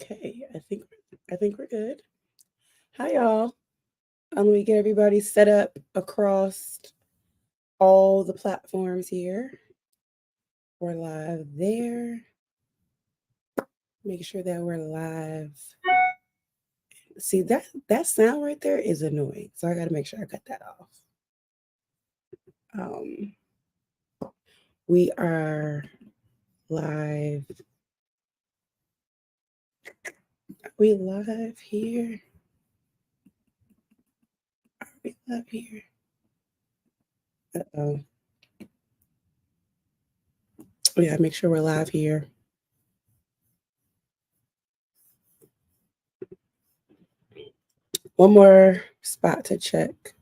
Okay, I think we're good. Hi y'all. Let me get everybody set up across all the platforms here. We're live there. Make sure that we're live. See that sound right there is annoying, so I got to make sure I cut that off. Um, we are live. Are we live here? Are we live here? Uh-oh. Yeah, make sure we're live here. One more spot to check.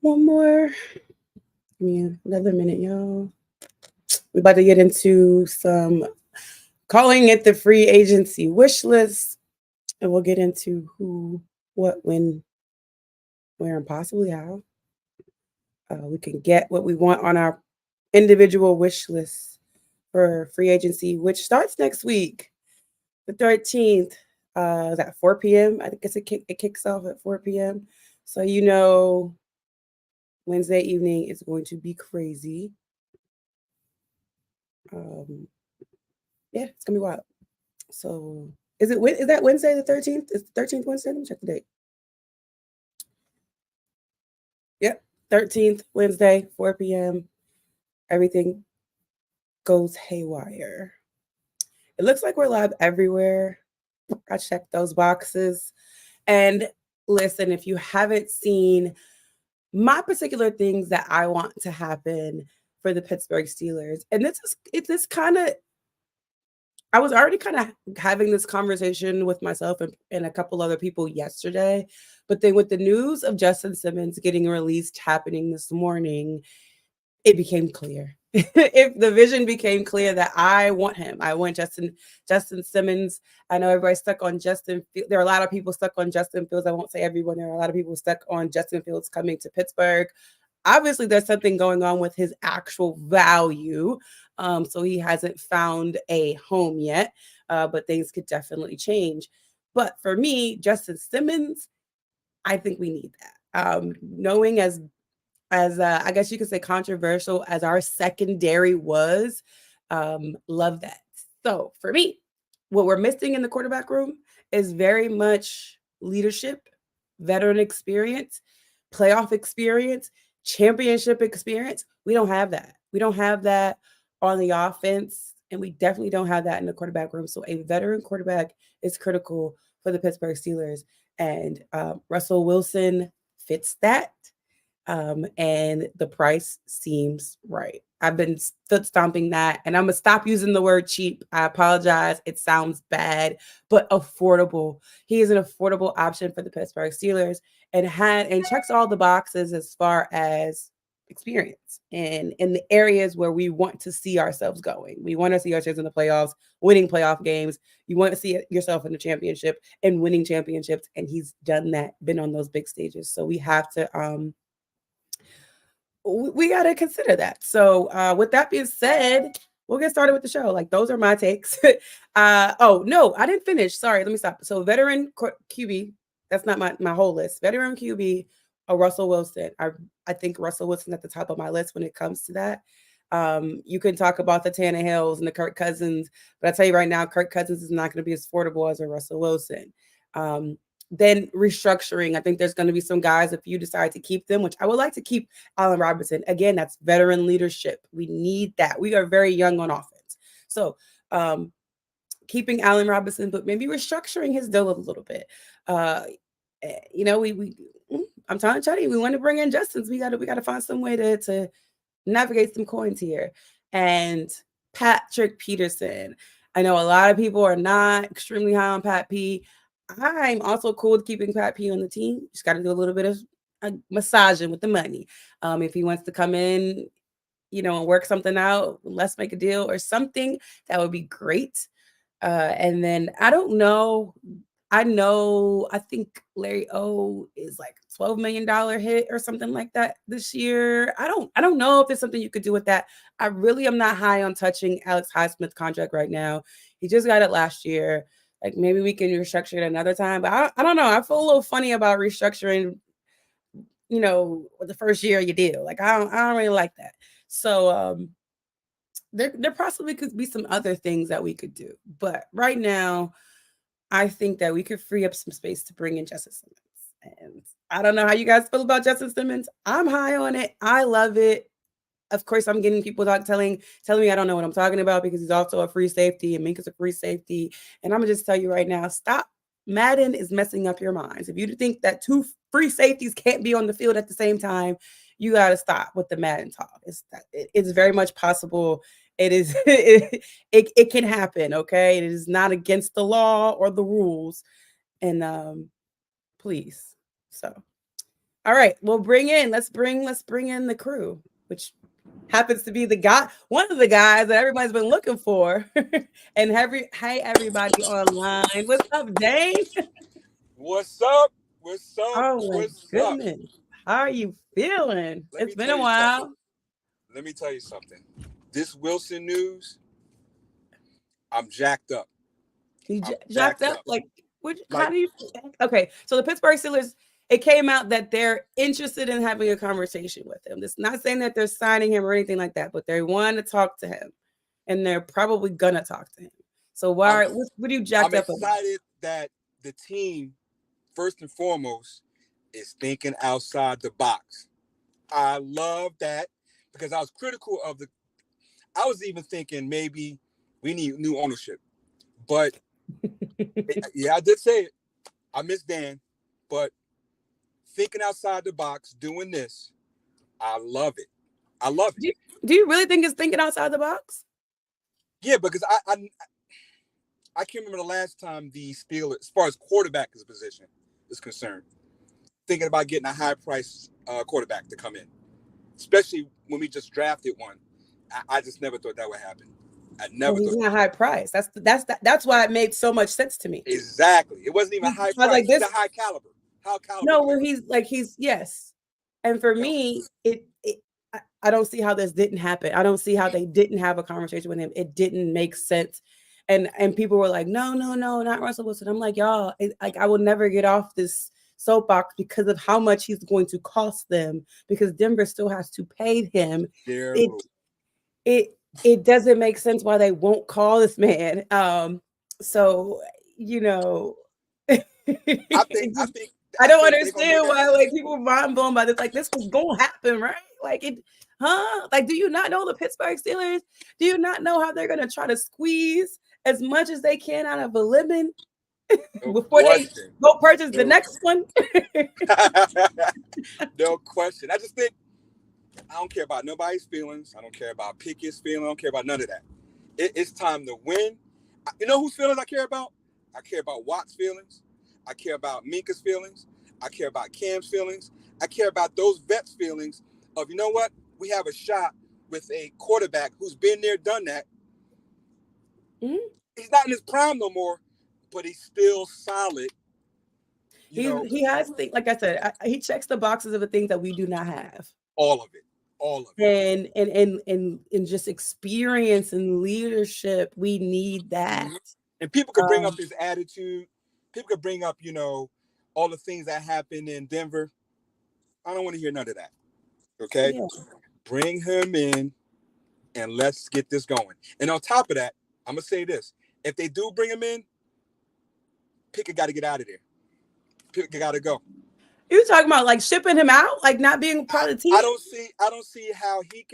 One more. Give me another minute, y'all. We're about to get into some calling it the free agency wish list, and we'll get into who, what, when, where, and possibly how we can get what we want on our individual wish list for free agency, which starts next week, the 13th. At 4 p.m. I think it kicks off at 4 p.m. So Wednesday evening is going to be crazy. Yeah, it's gonna be wild. So is that Wednesday the 13th? Is the 13th Wednesday? Let me check the date. Yep, 13th Wednesday, 4 p.m. Everything goes haywire. It looks like we're live everywhere. I checked those boxes. And listen, if you haven't seen my particular things that I want to happen for the Pittsburgh Steelers, and this kind of I was already kind of having this conversation with myself and a couple other people yesterday. But then with the news of Justin Simmons getting released happening this morning, it became clear. If the vision became clear that I want him, I want Justin Simmons. I know everybody's stuck on Justin. There are a lot of people stuck on Justin Fields. I won't say everyone. There are a lot of people stuck on Justin Fields coming to Pittsburgh. Obviously, there's something going on with his actual value. So he hasn't found a home yet, but things could definitely change. But for me, Justin Simmons, I think we need that. Knowing as I guess you could say controversial as our secondary was, love that. So for me, what we're missing in the quarterback room is very much leadership, veteran experience, playoff experience, championship experience. We don't have that. We don't have that on the offense, and we definitely don't have that in the quarterback room. So a veteran quarterback is critical for the Pittsburgh Steelers, and Russell Wilson fits that. And the price seems right. I've been foot stomping that, and I'm gonna stop using the word cheap. I apologize. It sounds bad, but affordable. He is an affordable option for the Pittsburgh Steelers, and checks all the boxes as far as experience and in the areas where we want to see ourselves going. We want to see ourselves in the playoffs, winning playoff games. You want to see yourself in the championship and winning championships, and he's done that, been on those big stages. So we got to consider that. So, with that being said, we'll get started with the show. Like, those are my takes. Oh, no, I didn't finish. Sorry, let me stop. So, veteran QB, that's not my whole list. Veteran QB, Russell Wilson. I think Russell Wilson at the top of my list when it comes to that. You can talk about the Tannehills and the Kirk Cousins, but I tell you right now, Kirk Cousins is not going to be as affordable as a Russell Wilson. Then restructuring. I think there's going to be some guys, if you decide to keep them, which I would like to keep Allen Robinson. Again, that's veteran leadership. We need that. We are very young on offense. So keeping Allen Robinson, but maybe restructuring his deal a little bit. I'm telling Chetty, we want to bring in Justin's. We gotta find some way to navigate some coins here. And Patrick Peterson. I know a lot of people are not extremely high on Pat P. I'm also cool with keeping Pat P on the team. Just got to do a little bit of massaging with the money. If he wants to come in, and work something out, let's make a deal or something. That would be great. And then I don't know. I know, I think Larry O is like $12 million hit or something like that this year. I don't know if there's something you could do with that. I really am not high on touching Alex Highsmith's contract right now. He just got it last year. Like maybe we can restructure it another time. But I don't know. I feel a little funny about restructuring, the first year you deal. Like I don't really like that. So there possibly could be some other things that we could do. But right now, I think that we could free up some space to bring in Justin Simmons. And I don't know how you guys feel about Justin Simmons. I'm high on it. I love it. Of course, I'm getting people telling me I don't know what I'm talking about because he's also a free safety and Minka's a free safety. And I'm gonna just tell you right now, stop. Madden is messing up your minds. If you think that two free safeties can't be on the field at the same time, you got to stop with the Madden talk. It's very much possible. It is it can happen. Okay, it is not against the law or the rules. And please. So, all right, let's bring in the crew, which happens to be one of the guys that everybody's been looking for. And hey everybody online. What's up, Dane? What's up? What's up? Oh my What's goodness. up? How are you feeling? It's been a while. Let me tell you something. This Wilson news, I'm jacked up. You jacked up? How do you? Okay, so the Pittsburgh Steelers, it came out that they're interested in having a conversation with him. It's not saying that they're signing him or anything like that, but they want to talk to him, and they're probably gonna talk to him. So what are you jacked up about? I'm excited that the team, first and foremost, is thinking outside the box. I love that because I was critical of I was even thinking maybe we need new ownership. But yeah, I did say it. I miss Dan, but thinking outside the box, doing this, I love it. I love it. Do you really think it's thinking outside the box? Yeah, because I can't remember the last time the Steelers, as far as quarterback position is concerned, thinking about getting a high price quarterback to come in, especially when we just drafted one. I just never thought that would happen. I never. Well, he's not high price. That's why it made so much sense to me. Exactly. It wasn't even high price. Like this, he's a high caliber. How caliber? No, well, he's yes. And for me, I don't see how this didn't happen. I don't see how they didn't have a conversation with him. It didn't make sense. And people were like, no, not Russell Wilson. I'm like, y'all, I will never get off this soapbox because of how much he's going to cost them, because Denver still has to pay him. It doesn't make sense why they won't call this man. So I think I don't understand why people mind blown by this. Like, this was gonna happen, right? Like Like, do you not know the Pittsburgh Steelers? Do you not know how they're gonna try to squeeze as much as they can out of a lemon before they go purchase the next one? No question. I just think I don't care about nobody's feelings. I don't care about Pickett's feelings. I don't care about none of that. It's time to win. You know whose feelings I care about? I care about Watt's feelings. I care about Minka's feelings. I care about Cam's feelings. I care about those vets' feelings of, you know what? We have a shot with a quarterback who's been there, done that. Mm-hmm. He's not in his prime no more, but he's still solid. He has things, like I said, he checks the boxes of the things that we do not have. All of it. And just experience and leadership, we need that. And people could bring up his attitude. People could bring up, all the things that happened in Denver. I don't want to hear none of that. Okay? Yeah. Bring him in and let's get this going. And on top of that, I'm going to say this. If they do bring him in, Pickett got to get out of there. Pickett got to go. You talking about like shipping him out, like not being part of the team? I don't see how he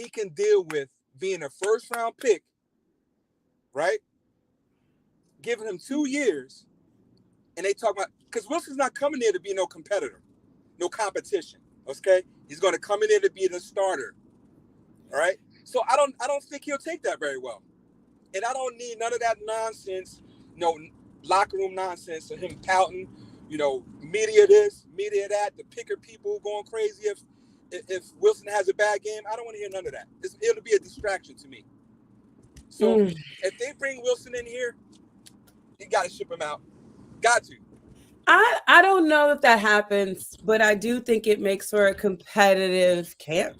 can deal with being a first round pick, right? Giving him 2 years, and they talk about, because Wilson's not coming there to be no competitor, no competition. Okay, he's going to come in there to be the starter. All right, so I don't think he'll take that very well, and I don't need none of that nonsense, locker room nonsense of him pouting. Media this, media that, the picker people going crazy if Wilson has a bad game. I don't want to hear none of that. It'll be a distraction to me. So if they bring Wilson in here, You got to ship him out. Got to. I don't know if that happens, but I do think it makes for a competitive camp.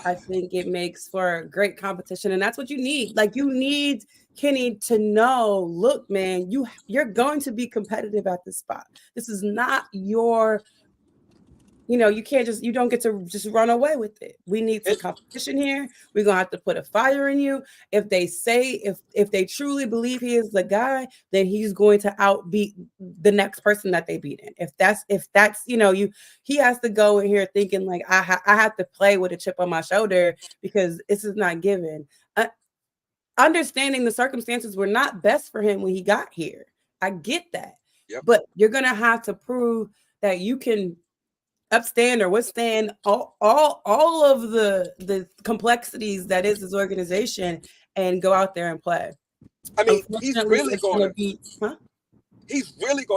I think it makes for great competition, and that's what you need. Like, you need Kenny to know, look, man, you're going to be competitive at this spot. This is not your, you can't you don't get to just run away with it. We need some competition here. We're gonna have to put a fire in you. If they say, if they truly believe he is the guy, then he's going to outbeat the next person that they beat in. If that's he has to go in here thinking like, I have to play with a chip on my shoulder because this is not given. Understanding the circumstances were not best for him when he got here. I get that. Yep. But you're gonna have to prove that you can upstand or withstand all of the complexities that is this organization and go out there and play. I mean, he's really going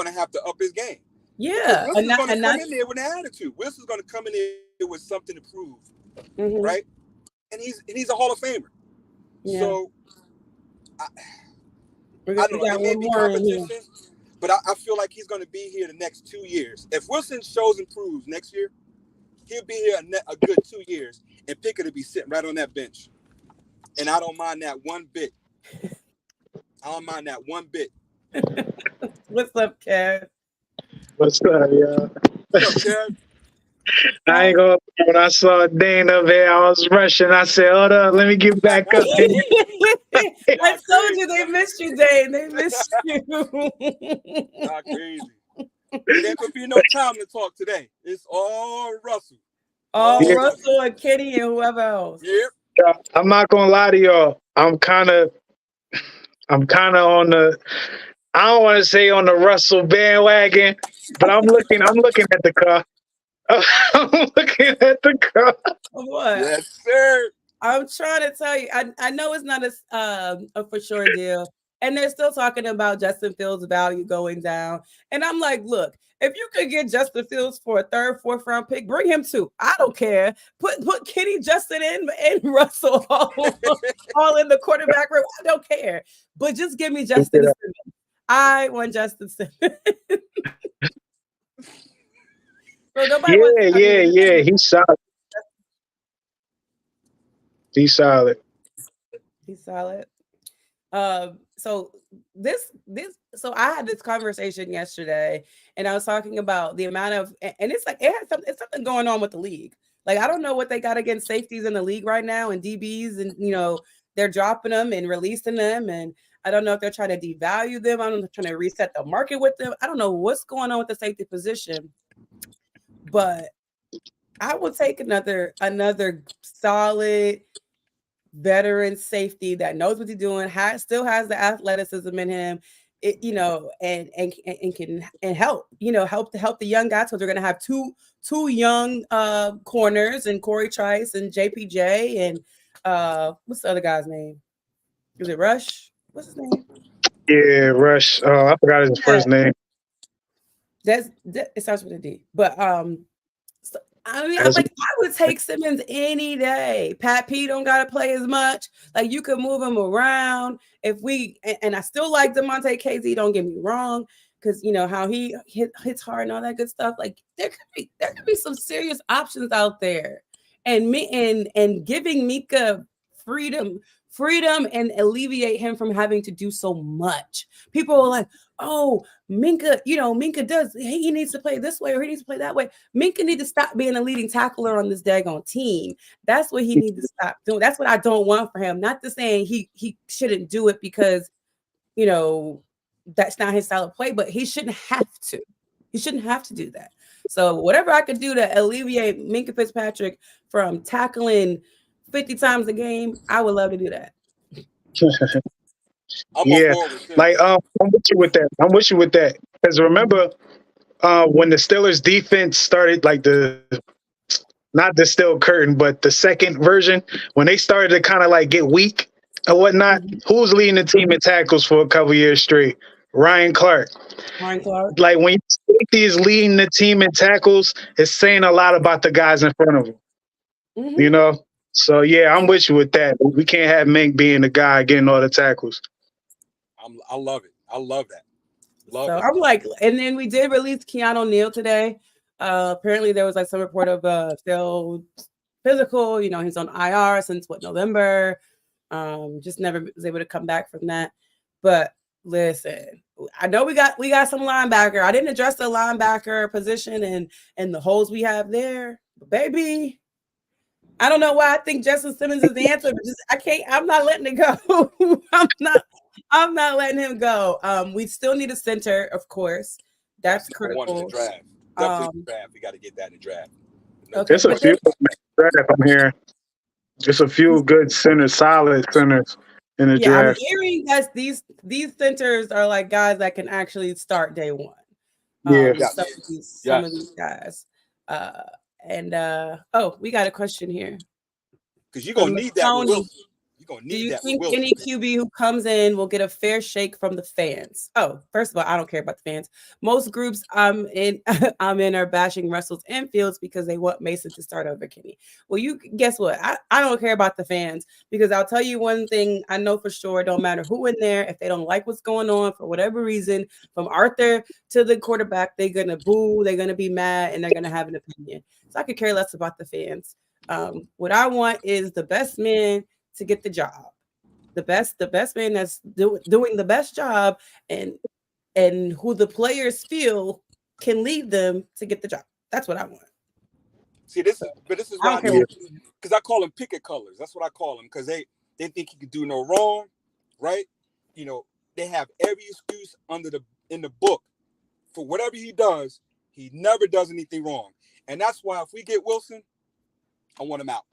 to have to up his game. Yeah, Wilson's going to come in there with an attitude. Wilson's going to come in there with something to prove, right? And he's a Hall of Famer. Yeah. So I don't know. It may be competition, but I feel like he's going to be here the next 2 years. If Wilson shows and proves next year, he'll be here a good 2 years, and Pickett will be sitting right on that bench. And I don't mind that one bit. What's up, Kev? What's up, y'all? What's up, Kev? I ain't gonna. When I saw Dane up here, I was rushing. I said, "Hold up, let me get back up." I told you they missed you, Dane. They missed you. Not crazy. There could be no time to talk today. It's all Russell. Russell and Kenny and whoever else. Yep. I'm not gonna lie to y'all. I'm kind of on the. I don't want to say on the Russell bandwagon, but I'm looking at the car. I'm looking at the car. What? Yes, sir. I'm trying to tell you. I know it's not a for sure deal, and they're still talking about Justin Fields' value going down. And I'm like, look, if you could get Justin Fields for a 3rd, 4th round pick, bring him too. I don't care. Put Kenny, Justin, and Russell all in the quarterback room. I don't care. But just give me Justin Simmons. I want Justin Simmons. So yeah. He's solid. He's solid. So so I had this conversation yesterday, and I was talking about the amount of, and it's like it's something going on with the league. Like, I don't know what they got against safeties in the league right now and DBs, and they're dropping them and releasing them, and I don't know if they're trying to devalue them. I don't know if they're trying to reset the market with them. I don't know what's going on with the safety position, but I will take another solid veteran safety that knows what he's doing, still has the athleticism in him, and can help, help the young guys. So they're going to have two young corners, and Corey Trice and JPJ, and what's the other guy's name? Is it Rush? What's his name? Yeah, Rush. I forgot his first name. It starts with a D. But I would take Simmons any day. Pat P don't gotta play as much. Like, you could move him around. And I still like DeMonte KZ, don't get me wrong, because how he hits hard and all that good stuff. Like, there could be some serious options out there. And giving Mika freedom and alleviate him from having to do so much. People are like, oh, Minka, Minka he needs to play this way or he needs to play that way. Minka needs to stop being a leading tackler on this daggone team. That's what he needs to stop doing. That's what I don't want for him. Not to saying he shouldn't do it because, that's not his style of play, but he shouldn't have to. He shouldn't have to do that. So whatever I could do to alleviate Minka Fitzpatrick from tackling 50 times a game, I would love to do that. Yeah, like I'm with you with that. Because remember, when the Steelers defense started, like not the Steel Curtain, but the second version, when they started to kind of like get weak and whatnot, who's leading the team in tackles for a couple years straight? Ryan Clark. Like, when safety is leading the team in tackles, it's saying a lot about the guys in front of him. Mm-hmm. So yeah, I'm with you with that. We can't have Mink being the guy getting all the tackles. I love it. I love that. Love So it. I'm like, and then we did release Keanu Neal today. Apparently there was like some report of still physical. You know, he's on IR since November. Just never was able to come back from that. But listen, I know we got some linebacker. I didn't address the linebacker position and the holes we have there, but baby. I don't know why I think Justin Simmons is the answer, but I'm not letting it go. I'm not letting him go. We still need a center, of course. That's critical. One in the draft. Definitely draft. We got to get that in the draft. Okay, there's a few draft I'm hearing. Just a few good centers, solid centers in the draft. I'm hearing that these centers are like guys that can actually start day one. Some of these guys. We got a question here. Because you're going to need that with Wilson. Do you think any QB who comes in will get a fair shake from the fans? Oh, first of all, I don't care about the fans. Most groups I'm in are bashing Russell's and Fields because they want Mason to start over Kenny. Well, you guess what? I don't care about the fans because I'll tell you one thing I know for sure. Don't matter who in there, if they don't like what's going on for whatever reason, from Arthur to the quarterback, they're gonna boo, they're gonna be mad, and they're gonna have an opinion. So I could care less about the fans. What I want is the best man to get the job, the best man that's doing the best job, and who the players feel can lead them to get the job. That's what I want. See, this is why because I call them picket colors. That's what I call them because they think he could do no wrong, right? You know, they have every excuse in the book for whatever he does. He never does anything wrong, and that's why if we get Wilson, I want him out.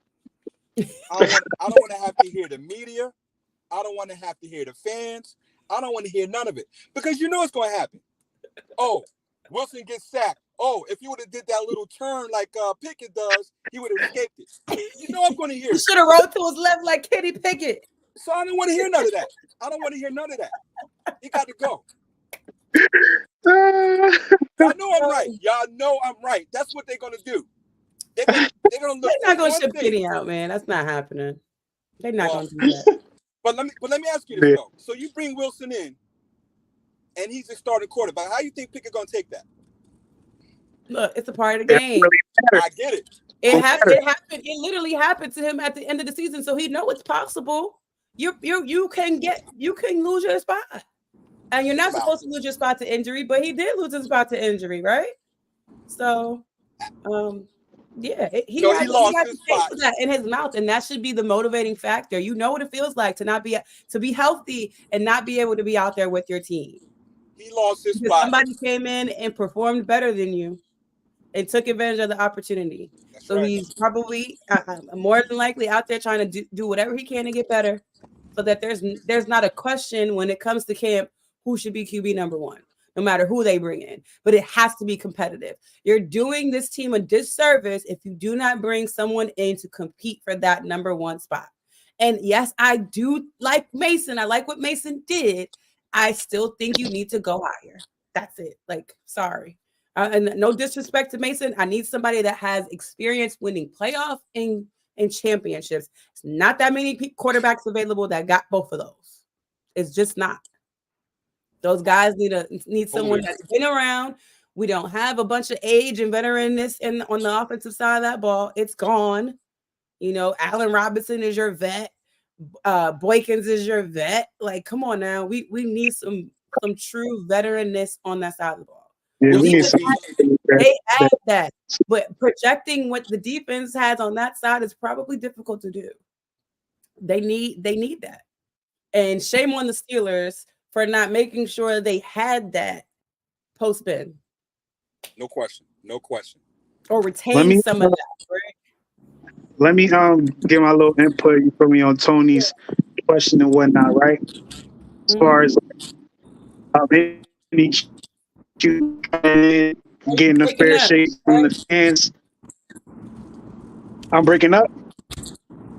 I don't want to have to hear the media. I don't want to have to hear the fans. I don't want to hear none of it because you know it's going to happen. Oh, Wilson gets sacked. Oh, if you would have did that little turn like Pickett does, he would have escaped it. You know I'm going to hear. He should have rolled to his left like Kenny Pickett. So I don't want to hear none of that. I don't want to hear none of that. He got to go. Y'all know I'm right. Y'all know I'm right. That's what they're going to do. They're not going to ship Kenny out, man. That's not happening. They're not going to do that. But let me ask you this, though. So you bring Wilson in, and he's a starting quarterback. How do you think Pickett going to take that? Look, it's a part of the game. I get it. It happened. It literally happened to him at the end of the season, so he know it's possible. You can lose your spot, and you're not supposed to lose your spot to injury, but he did lose his spot to injury, right? So, he lost his spot that in his mouth, and that should be the motivating factor. You know what it feels like to be healthy and not be able to be out there with your team. He lost his spot. Somebody came in and performed better than you and took advantage of the opportunity. That's right. He's probably more than likely out there trying to do whatever he can to get better, so that there's not a question when it comes to camp who should be QB number one. No matter who they bring in, but it has to be competitive. You're doing this team a disservice if you do not bring someone in to compete for that number one spot. And yes, I do like Mason. I like what Mason did. I still think you need to go higher. That's it. Like, sorry. And no disrespect to Mason. I need somebody that has experience winning playoff and championships. It's not that many quarterbacks available that got both of those. It's just not. Those guys need someone that's been around. We don't have a bunch of age and veteranness on the offensive side of that ball. It's gone. You know, Allen Robinson is your vet. Boykins is your vet. Like, come on now. We need some true veteranness on that side of the ball. Yeah, they add that, but projecting what the defense has on that side is probably difficult to do. They need that. And shame on the Steelers for not making sure they had that post-spin. No question. Or retain some of that, right? Let me give my little input, you put me on Tony's question and whatnot, right? As far as any getting a fair shake from the fans. I'm breaking up.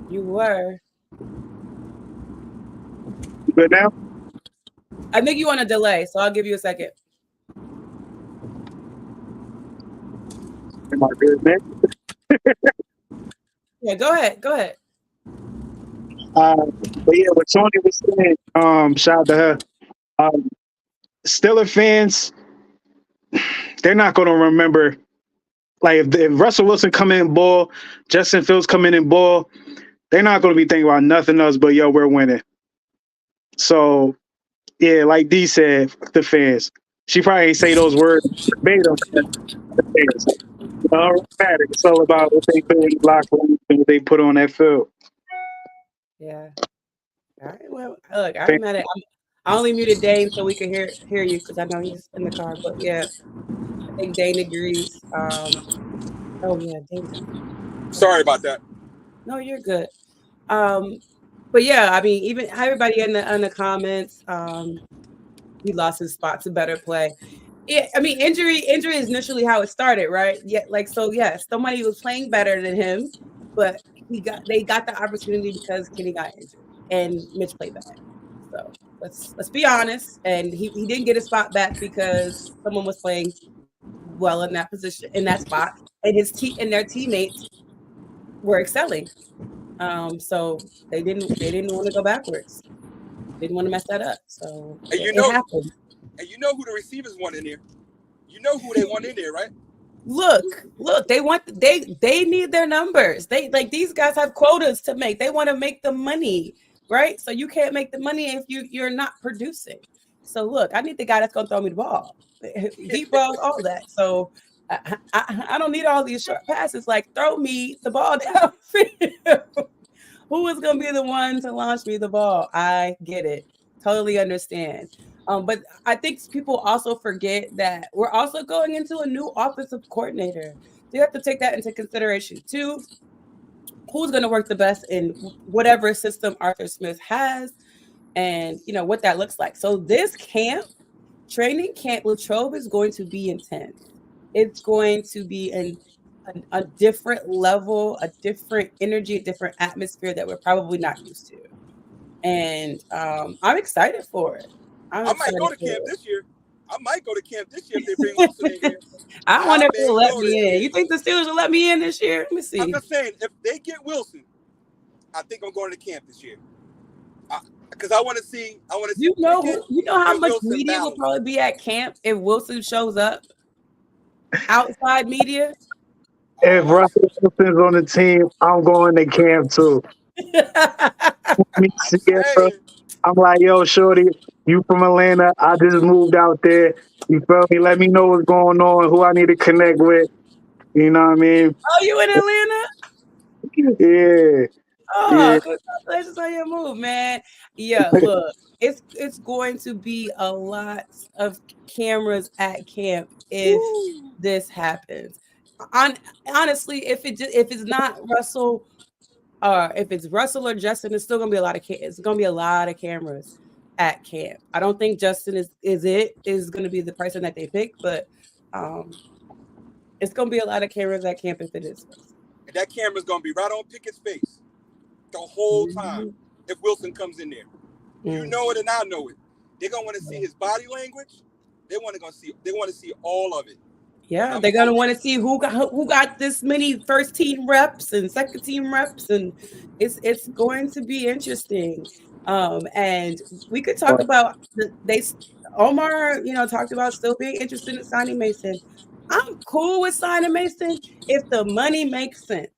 You were. You good now? I think you on a delay, so I'll give you a second. Am I good, man? Yeah, go ahead. But yeah, what Tony was saying, shout out to her. Steeler fans, they're not going to remember. Like if Russell Wilson come in ball, Justin Fields come in ball, they're not going to be thinking about nothing else but, yo, we're winning. So, yeah, like D said, the fans. She probably ain't say those words verbatim. The fans. It's all about what they do in the locker room and what they put on that field. Yeah. All right. Well, look, I ain't mad at. I only muted Dane so we could hear you because I know he's in the car. But yeah, I think Dane agrees. Oh yeah, Dane. Sorry about that. No, you're good. But yeah, I mean, even everybody in the comments, he lost his spot to better play. Yeah, I mean, injury is initially how it started, right? Yeah, like so. Yes, somebody was playing better than him, but they got the opportunity because Kenny got injured and Mitch played bad. So let's be honest. And he didn't get his spot back because someone was playing well in that position, in that spot, and and their teammates were excelling. So they didn't want to go backwards. Didn't want to mess that up. So And it happened. And you know who the receivers want in there. You know who they want in there, right? Look, they need their numbers. They like these guys have quotas to make. They want to make the money, right? So you can't make the money if you're not producing. So look, I need the guy that's gonna throw me the ball, deep balls, all that. So I don't need all these short passes. Like throw me the ball downfield. Who is gonna be the one to launch me the ball? I get it, totally understand. But I think people also forget that we're also going into a new offensive coordinator. So you have to take that into consideration too. Who's going to work the best in whatever system Arthur Smith has, and you know what that looks like. So this training camp, Latrobe is going to be intense. It's going to be a different level, a different energy, a different atmosphere that we're probably not used to. And I'm excited for it. I might go to camp this year. If they bring Wilson in here. I wonder if they'll let me in. You think the Steelers will let me in this year? Let me see. I'm just saying, if they get Wilson, I think I'm going to camp this year. Because I want to see. You know how much Wilson media will probably be at camp if Wilson shows up. Outside media. If Russell Wilson's on the team, I'm going to camp too. I'm like, yo, shorty, you from Atlanta? I just moved out there. You feel me? Let me know what's going on, who I need to connect with. You know what I mean? Oh, you in Atlanta? Yeah. Oh, yeah. Congratulations on your move, man. Yeah, look, it's going to be a lot of cameras at camp if this happens. Honestly, if it's not Russell. If it's Russell or Justin, it's still gonna be a lot of cameras at camp. I don't think Justin is gonna be the person that they pick, but it's gonna be a lot of cameras at camp if it is. And that camera's gonna be right on Pickett's face the whole time if Wilson comes in there. You know it and I know it. They're gonna want to see his body language. They want to see all of it. Yeah, they're gonna want to see who got this many first team reps and second team reps, and it's going to be interesting. And we could talk about Omar, talked about still being interested in signing Mason. I'm cool with signing Mason if the money makes sense.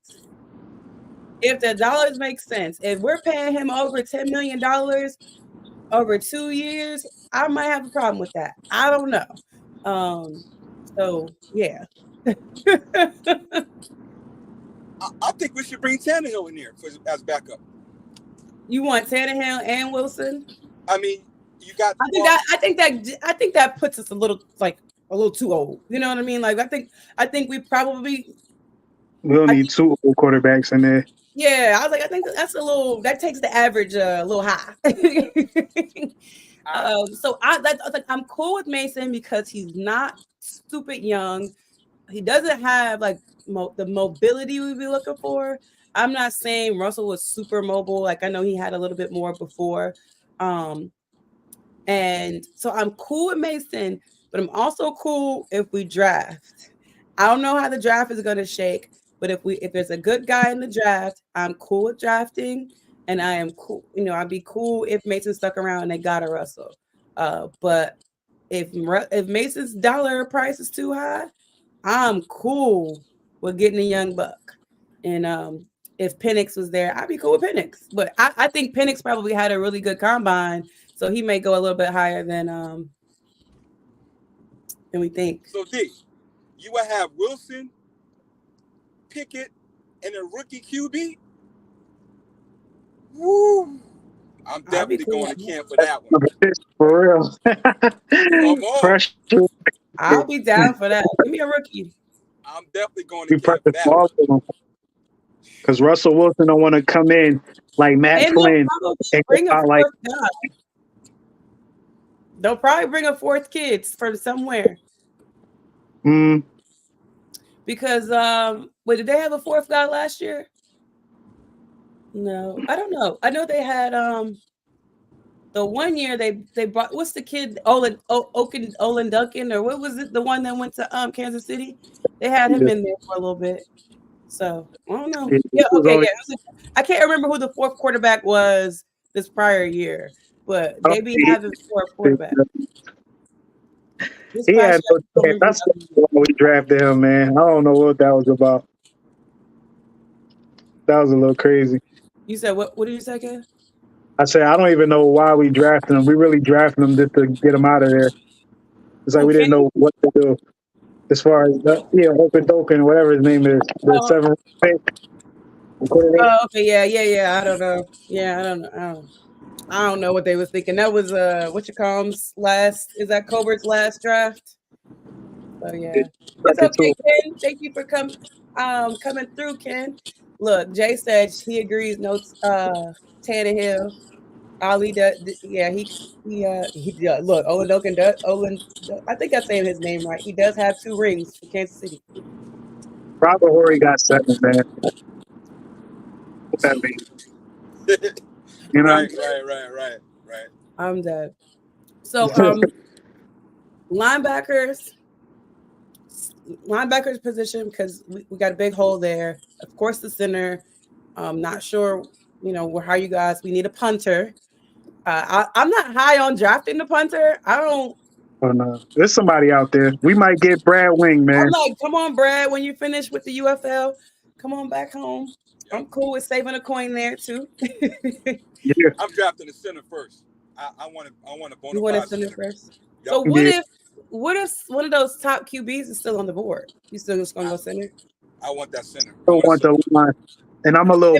If the dollars make sense. If we're paying him over $10 million over 2 years, I might have a problem with that. I don't know. So yeah. I think we should bring Tannehill in here as backup. You want Tannehill and Wilson? I mean, you got. I think that puts us a little too old. You know what I mean? Like I think we probably we'll need 2 old quarterbacks in there. Yeah, I was like, I think that takes the average a little high. So I'm cool with Mason because he's not stupid young. He doesn't have like the mobility we'd be looking for. I'm not saying Russell was super mobile. Like I know he had a little bit more before. And so I'm cool with Mason, but I'm also cool if we draft. I don't know how the draft is going to shake, but if there's a good guy in the draft, I'm cool with drafting. And I am cool, I'd be cool if Mason stuck around and they got a Russell. But if Mason's dollar price is too high, I'm cool with getting a young buck. And if Penix was there, I'd be cool with Penix. But I think Penix probably had a really good combine, so he may go a little bit higher than we think. So D, you would have Wilson, Pickett, and a rookie QB. Woo! I'm definitely cool going to with camp for that one. For real. Come on. Pressure. I'll be down for that. Give me a rookie. I'm definitely going to We camp for practice that all one. of them. Because Russell Wilson don't want to come in like Matt And Flynn they'll and bring a out fourth like guy. They'll probably bring a fourth kid from somewhere. Because wait, did they have a fourth guy last year? No, I don't know. I know they had the one year they brought, what's the kid, Olin Duncan, or what was it, the one that went to Kansas City? They had him in there for a little bit. So I don't know. Yeah, okay, yeah. I can't remember who the fourth quarterback was this prior year, but they be having four quarterbacks. He had no chance. That's why we drafted him, man. I don't know what that was about. That was a little crazy. You said what? What did you say, Ken? I said I don't even know why we drafted him. We really drafted him just to get him out of there. It's like we didn't know what to do as far as Open Doken, whatever his name is, the 7th pick. Oh, okay, yeah. I don't know. Yeah, I don't know. I don't know what they was thinking. That was last. Is that Cobert's last draft? So yeah, it's okay, Ken. Thank you for coming through, Ken. Look, Jay said he agrees. No, Tannehill. Ali does. Yeah, he look. Olin Duncan does. I think I'm saying his name right. He does have 2 rings for Kansas City. Robert Horry got 7, man. What's that mean? You know? Right. I'm dead. So linebackers position, because we got a big hole there. Of course, the center. Not sure, how you guys. We need a punter. I'm not high on drafting the punter. I don't. Oh no, there's somebody out there. We might get Brad Wing, man. I'm like, come on, Brad. When you finish with the UFL, come on back home. I'm cool with saving a coin there too. Yeah. I'm drafting the center first. I want a bona fide. You want a center first. Yep. So what if one of those top QBs is still on the board? You still just gonna go center? I want that center. I want the line, and I'm a little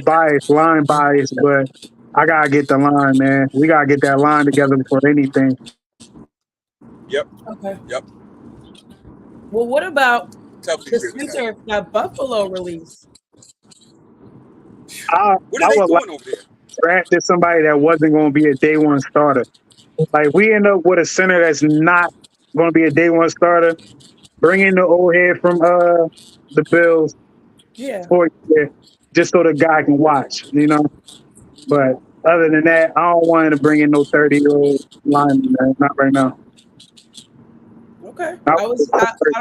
line biased, but I gotta get the line, man. We gotta get that line together before anything. Yep. Okay. Yep. Well, what about the center that Buffalo released? What are they doing over there? Drafted somebody that wasn't going to be a day one starter. Like, we end up with a center that's not going to be a day one starter. Bring in the old head from the Bills. Yeah. Just so the guy can watch, But other than that, I don't want to bring in no 30-year-old lineman, man. Not right now. Okay. I don't know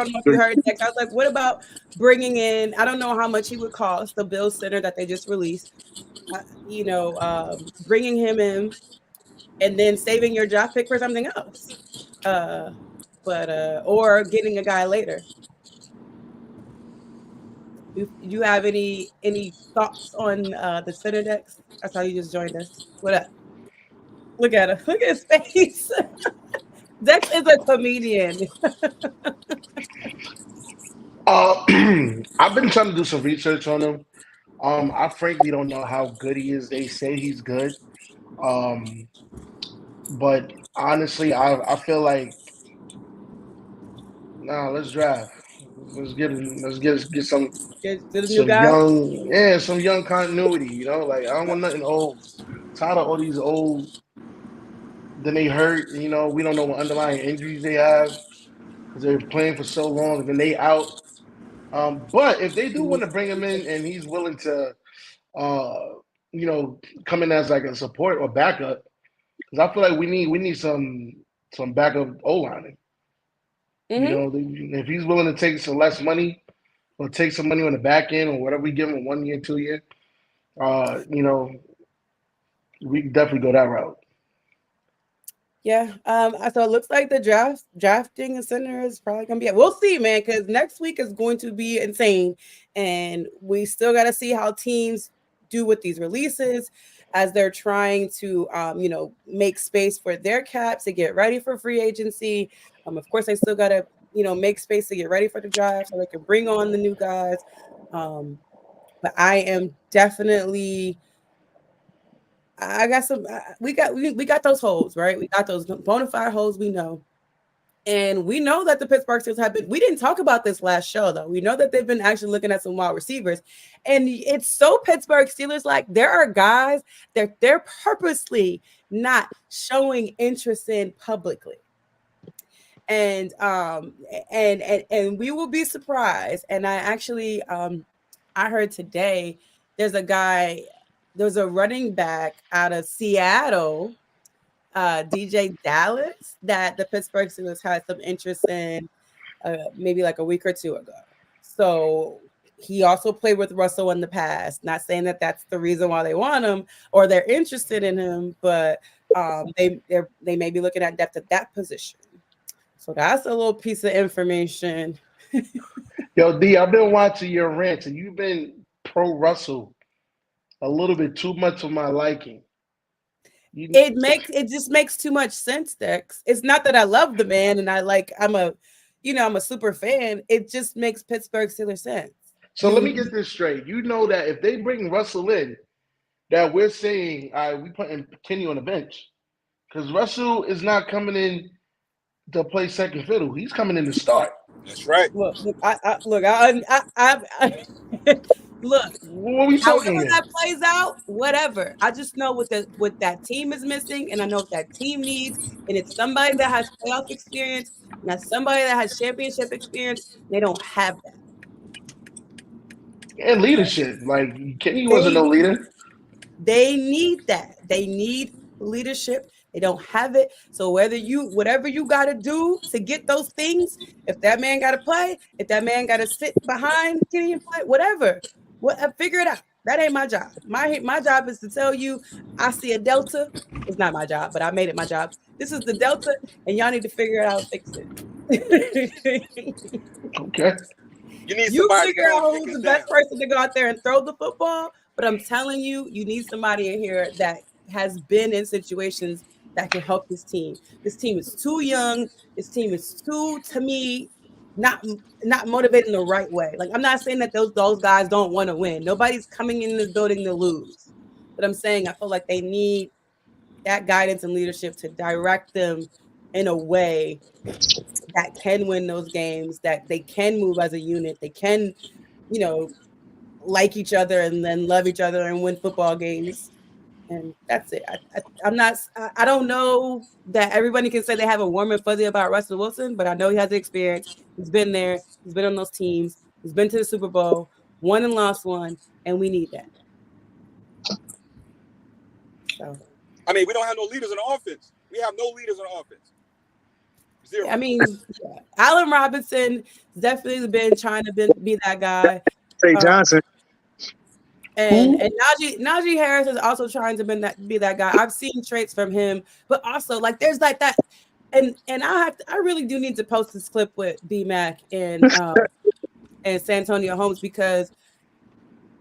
if you heard that. I was like, what about bringing in, I don't know how much he would cost, the Bills center that they just released, bringing him in and then saving your draft pick for something else. Or getting a guy later. Do you have any thoughts on the center decks? That's how you just joined us. What up? Look at him. Look at his face. Dex is a comedian. I've been trying to do some research on him. I frankly don't know how good he is. They say he's good. But honestly, I feel like let's draft. Let's get some young continuity. Like I don't want nothing old. Tired of all these old. Then they hurt. We don't know what underlying injuries they have because they're playing for so long. And then they out. But if they do want to bring him in and he's willing to, come in as like a support or backup, because I feel like we need some backup O-lining. If he's willing to take some less money or take some money on the back end or whatever we give him 1 year, 2 year, we can definitely go that route. Yeah. So it looks like the drafting center is probably gonna be. We'll see, man, because next week is going to be insane, and we still got to see how teams do with these releases as they're trying to, make space for their caps to get ready for free agency. Of course, they still got to, make space to get ready for the draft so they can bring on the new guys. But I am definitely. I got some. We got those holes, right? We got those bona fide holes. We know, and we know that the Pittsburgh Steelers have been. We didn't talk about this last show though. We know that they've been actually looking at some wide receivers, and it's so Pittsburgh Steelers like there are guys that they're purposely not showing interest in publicly, and and we will be surprised. And I actually I heard today there's a guy. There's a running back out of Seattle, DJ Dallas, that the Pittsburgh Steelers had some interest in maybe like a week or two ago. So he also played with Russell in the past. Not saying that that's the reason why they want him or they're interested in him, but they may be looking at depth at that position. So that's a little piece of information. Yo, D, I've been watching your rants, and you've been pro Russell a little bit too much for my liking. It just makes too much sense, Dex. It's not that I love the man and I'm a super fan. It just makes Pittsburgh Steelers sense. So let me get this straight. You know that if they bring Russell in, that we're saying, all right, we putting Kenny on the bench. Because Russell is not coming in to play second fiddle. He's coming in to start. That's right. Look, look, What are we talking however here? that plays out, whatever. I just know what that team is missing, and I know what that team needs, and it's somebody that has playoff experience, and that's somebody that has championship experience. They don't have that. And leadership. Like, Kenny wasn't no leader. They need that. They need leadership. They don't have it. So whatever you got to do to get those things, if that man got to play, if that man got to sit behind Kenny and play, whatever, figure it out. That ain't my job. My job is to tell you, I see a delta. It's not my job, but I made it my job. This is the delta, and y'all need to figure it out and fix it. Okay. You figure out who's the best person to go out there and throw the football, but I'm telling you, you need somebody in here that has been in situations that can help this team. This team is too young. This team is too, to me, not motivated in the right way. Like, I'm not saying that those guys don't want to win. Nobody's coming in this building to lose. But I'm saying I feel like they need that guidance and leadership to direct them in a way that can win those games, that they can move as a unit. They can, like each other and then love each other and win football games. And that's it. I don't know that everybody can say they have a warm and fuzzy about Russell Wilson, but I know he has the experience. He's been there. He's been on those teams. He's been to the Super Bowl, won and lost one, and we need that. So, I mean, we don't have no leaders on offense. We have no leaders on offense. Zero. I mean, Allen Robinson definitely been trying to be that guy. Trey Johnson. And Najee Harris is also trying to be that guy. I've seen traits from him, but also like there's like that, and I really do need to post this clip with B-Mac and Santonio Holmes, because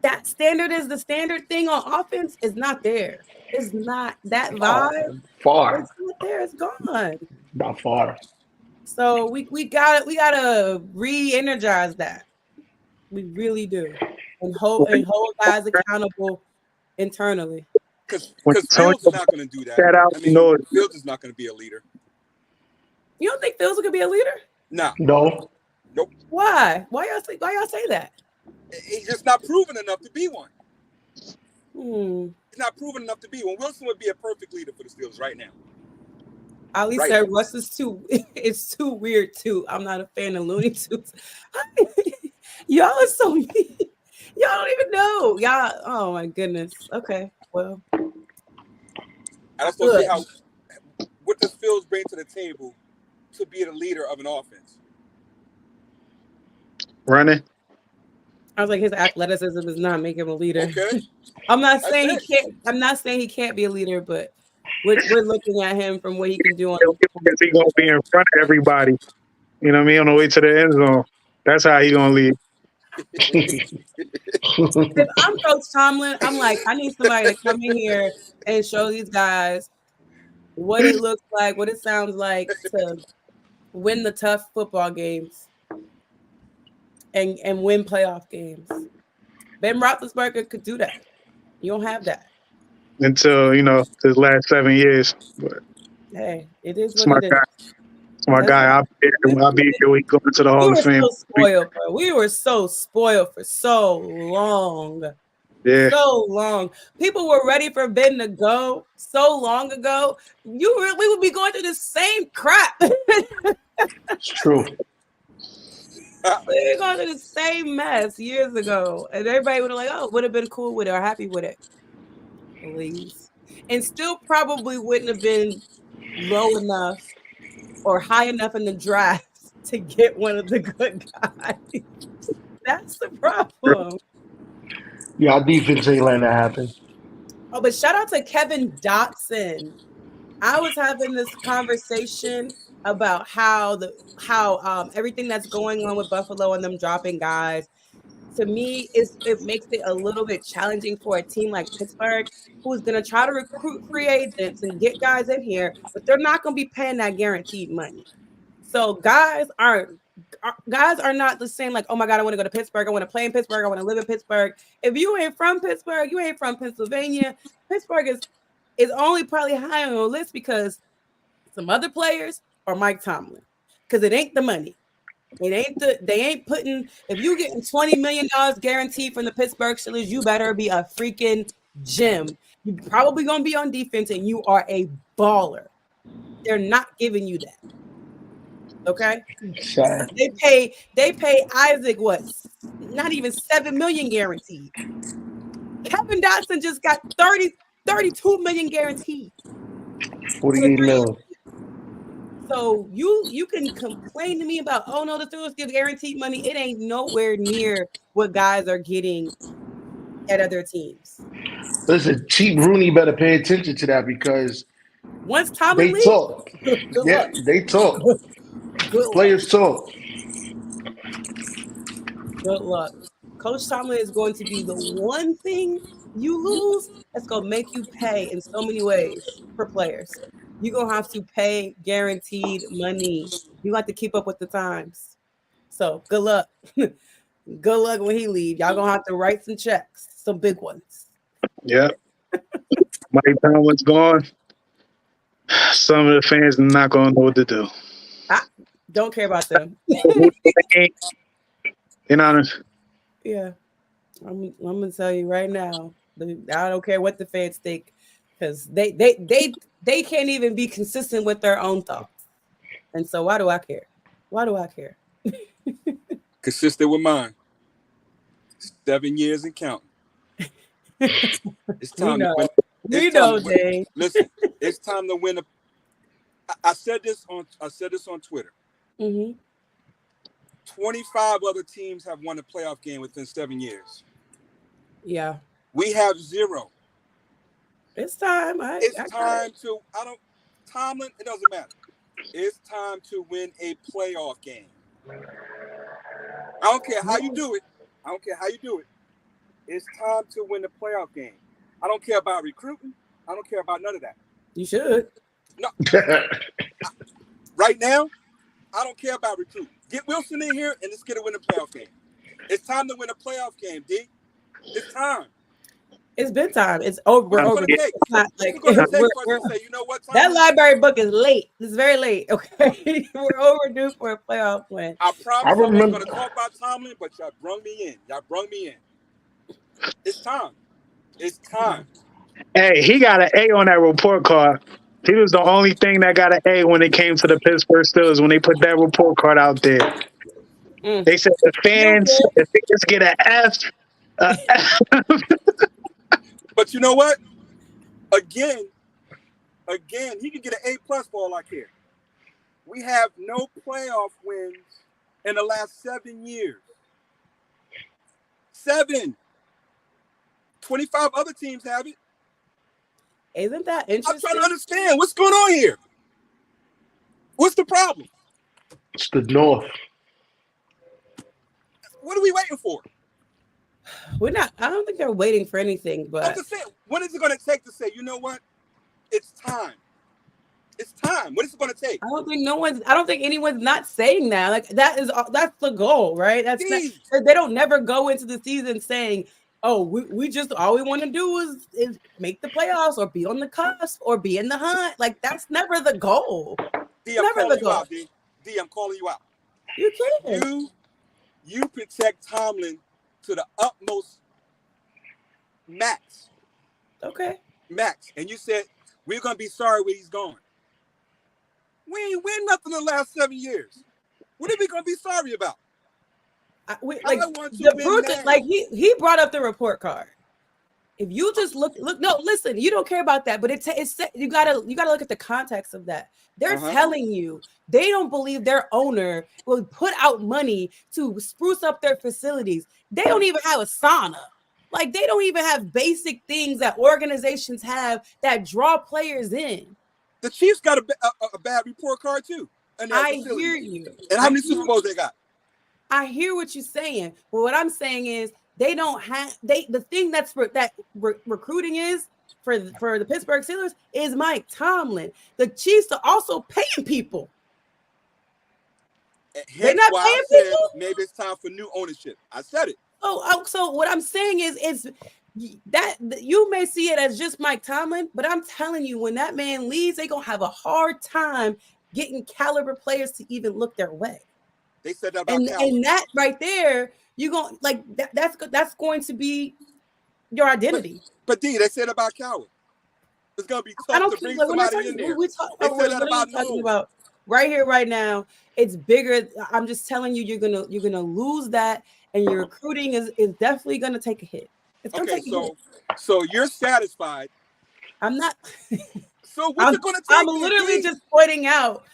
that standard is the standard thing on offense is not there. It's not that vibe. Far. It's not there. It's gone. Not far. So we gotta re-energize that. We really do. And hold guys accountable internally. Because Fields is not going to do that. Fields is not going to be a leader. You don't think Fields could be a leader? Nah. No. Nope. Why? Why y'all say that? He's just not proven enough to be one. He's not proven enough to be one. Wilson would be a perfect leader for the Steelers right now. Ali said Russ is it's too weird too. I'm not a fan of Looney Tunes. Y'all are so mean. Y'all don't even know. Y'all, oh my goodness. Okay, well. I just don't see what does Fields bring to the table to be the leader of an offense? Running. I was like, his athleticism does not make him a leader. Okay. I'm not saying he can't be a leader, but We're looking at him from what he can do on. Because he gonna be in front of everybody. You know what I mean? On the way to the end zone. That's how he gonna lead. If I'm Coach Tomlin, I'm like, I need somebody to come in here and show these guys what it looks like, what it sounds like to win the tough football games and win playoff games. Ben Roethlisberger could do that. You don't have that. Until, his last 7 years. But Hey, it is it's what my it is. guy. It's my guy. I'll be here when he goes to the We Hall were of Fame. so spoiled, bro. We were so spoiled for so long. Yeah. So long. People were ready for Ben to go so long ago. We would be going through the same crap. It's true. We were going through the same mess years ago. And everybody would have like, would have been cool with it or happy with it. Please. And still probably wouldn't have been low enough or high enough in the draft to get one of the good guys. That's the problem. Yeah, our defense ain't letting that happen. Oh, but shout out to Kevin Dotson. I was having this conversation about how everything that's going on with Buffalo and them dropping guys. To me, it makes it a little bit challenging for a team like Pittsburgh, who's going to try to recruit free agents and get guys in here, but they're not going to be paying that guaranteed money. So guys are not the same. Like, oh my God, I want to go to Pittsburgh. I want to play in Pittsburgh. I want to live in Pittsburgh. If you ain't from Pittsburgh, you ain't from Pennsylvania. Pittsburgh is only probably high on your list because some other players or Mike Tomlin, because it ain't the money. They ain't putting, if you getting $20 million guaranteed from the Pittsburgh Steelers, you better be a freaking gem. You probably gonna be on defense and you are a baller. They're not giving you that. Okay. Sad. They pay Isaac not even $7 million guaranteed. Kevin Dotson just got 32 million guaranteed. 48 million. So you can complain to me about, oh no, the Steelers give guaranteed money. It ain't nowhere near what guys are getting at other teams. Listen, Cheap Rooney better pay attention to that because once Tomlin leaves, talk. Good Yeah, luck. they talk. Good Players talk. Good luck. Coach Tomlin is going to be the one thing you lose that's going to make you pay in so many ways for players. You're going to have to pay guaranteed money. You have to keep up with the times. So good luck. Good luck when he leaves. Y'all going to have to write some checks, some big ones. Yeah. Mike Tomlin's gone. Some of the fans are not going to know what to do. I don't care about them. Yeah. I'm going to tell you right now. I don't care what the fans think because they can't even be consistent with their own thoughts. And so why do I care? Why do I care? Consistent with mine. 7 years and counting. It's time to win. We know, Dave. Listen, it's time to win. I said this on Twitter. Mm-hmm. 25 other teams have won a playoff game within 7 years. Yeah. We have 0. It's time. Tomlin, it doesn't matter. It's time to win a playoff game. I don't care how you do it. It's time to win the playoff game. I don't care about recruiting. I don't care about none of that. You should. No. Right now, I don't care about recruiting. Get Wilson in here and let's get a win a playoff game. It's time to win a playoff game, D. It's time. It's been time. It's over. We're over. It's not like say, you know what? Tom? That library book is late. It's very late. Okay, we're overdue for a playoff win. I promise I was going to talk about Tomlin, but y'all brung me in. It's time. It's time. Hey, he got an A on that report card. He was the only thing that got an A when it came to the Pittsburgh Steelers when they put that report card out there. They said the fans get an F. But you know what? Again, he could get an A+ for all I care. We have no playoff wins in the last 7 years. 7. 25 other teams have it. Isn't that I'm interesting? trying to understand what's going on here. What's the problem? It's the North. What are we waiting for? We're not. I don't think they're waiting for anything, I'm but just saying, what is it going to take to say, you know what? It's time. It's time. What is it going to take? I don't think I don't think anyone's not saying that. Like that's the goal, right? That's not, Jeez. they don't never go into the season saying, "Oh, we just all we want to do is make the playoffs or be on the cusp or be in the hunt." Like that's never the goal. D, I'm Never calling the you goal. out, D. D, I'm calling you out. You can't. You protect Tomlin to the utmost max. Okay. Max. And you said, we're going to be sorry where he's going. We ain't win nothing in the last 7 years. What are we going to be sorry about? I want to the win proof now. is, like he brought up the report card. If you just look, no, listen, you don't care about that, but it's you gotta look at the context of that. They're telling you they don't believe their owner will put out money to spruce up their facilities. They don't even have a sauna. Like they don't even have basic things that organizations have that draw players in. The Chiefs got a bad report card too. I hear you. And how many Super Bowls they got? I hear what you're saying, but what I'm saying is they don't have the thing that's recruiting is for the Pittsburgh Steelers is Mike Tomlin. The Chiefs are also paying people. They're not paying people. Maybe it's time for new ownership. I said it. So what I'm saying is that you may see it as just Mike Tomlin, but I'm telling you, when that man leaves, they're gonna have a hard time getting caliber players to even look their way. They said that about and that right there, you going like that's going to be your identity. But D, they said about Coward. It's gonna be tough to bring somebody in there. They said that about talking about right here, right now. It's bigger. I'm just telling you, you're gonna lose that, and your recruiting is definitely gonna take a hit. It's gonna take a hit. So you're satisfied. I'm not. So what's it gonna take? I'm literally just pointing out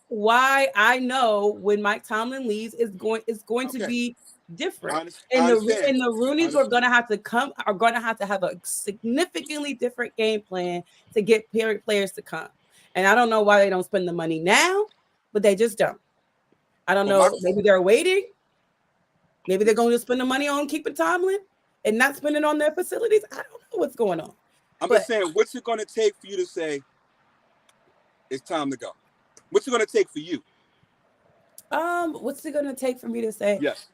why I know when Mike Tomlin leaves is going to be different. And the Rooneys are gonna have to have a significantly different game plan to get players to come. And I don't know why they don't spend the money now, but they just don't. I don't know. Maybe they're waiting. Maybe they're going to spend the money on keeping Tomlin and not spending on their facilities. I don't know what's going on. I'm just saying, what's it going to take for you to say it's time to go? What's it going to take for you? What's it going to take for me to say? Yes.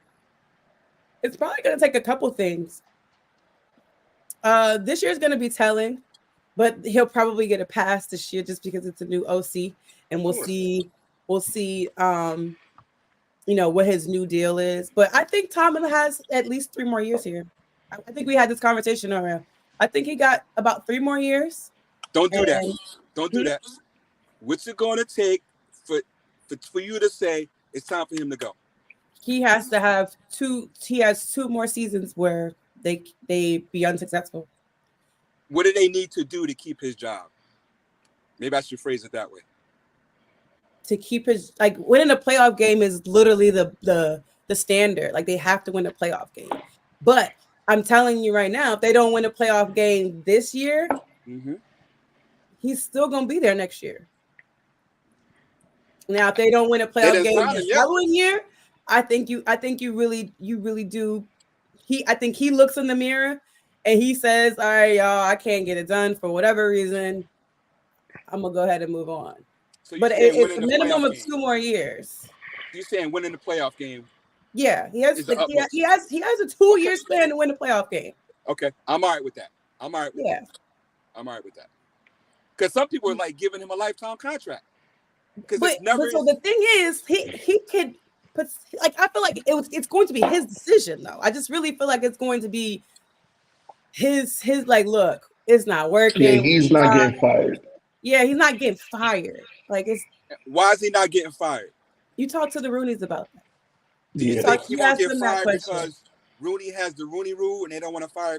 It's probably going to take a couple things. This year is going to be telling, but he'll probably get a pass this year just because it's a new OC, and we'll see, what his new deal is. But I think Tomlin has at least 3 more years here. I think we had this conversation around. I think he got about 3 more years. Don't do that. Don't do that. What's it going to take for you to say it's time for him to go? He has to have 2. He has 2 more seasons where they be unsuccessful. What do they need to do to keep his job? Maybe I should phrase it that way. To keep his winning a playoff game is literally the standard. Like they have to win a playoff game. But I'm telling you right now, if they don't win a playoff game this year, he's still gonna be there next year. Now, if they don't win a playoff game the following year, I think you really do. I think he looks in the mirror and he says, "All right, y'all, I can't get it done for whatever reason. I'm gonna go ahead and move on." So but it's a minimum of 2 more years. You're saying winning the playoff game? Yeah, he has a 2-year span to win the playoff game. Okay, I'm all right with that. I'm all right with that. I'm all right with that. Because some people are like giving him a lifetime contract. But so the thing is, he could put I feel like it's going to be his decision though. I just really feel like it's going to be his look, it's not working. Yeah, he's not getting fired. Yeah, he's not getting fired. Why is he not getting fired? You talk to the Rooneys about that. Yeah, he won't get fired because Rooney has the Rooney rule and they don't want to fire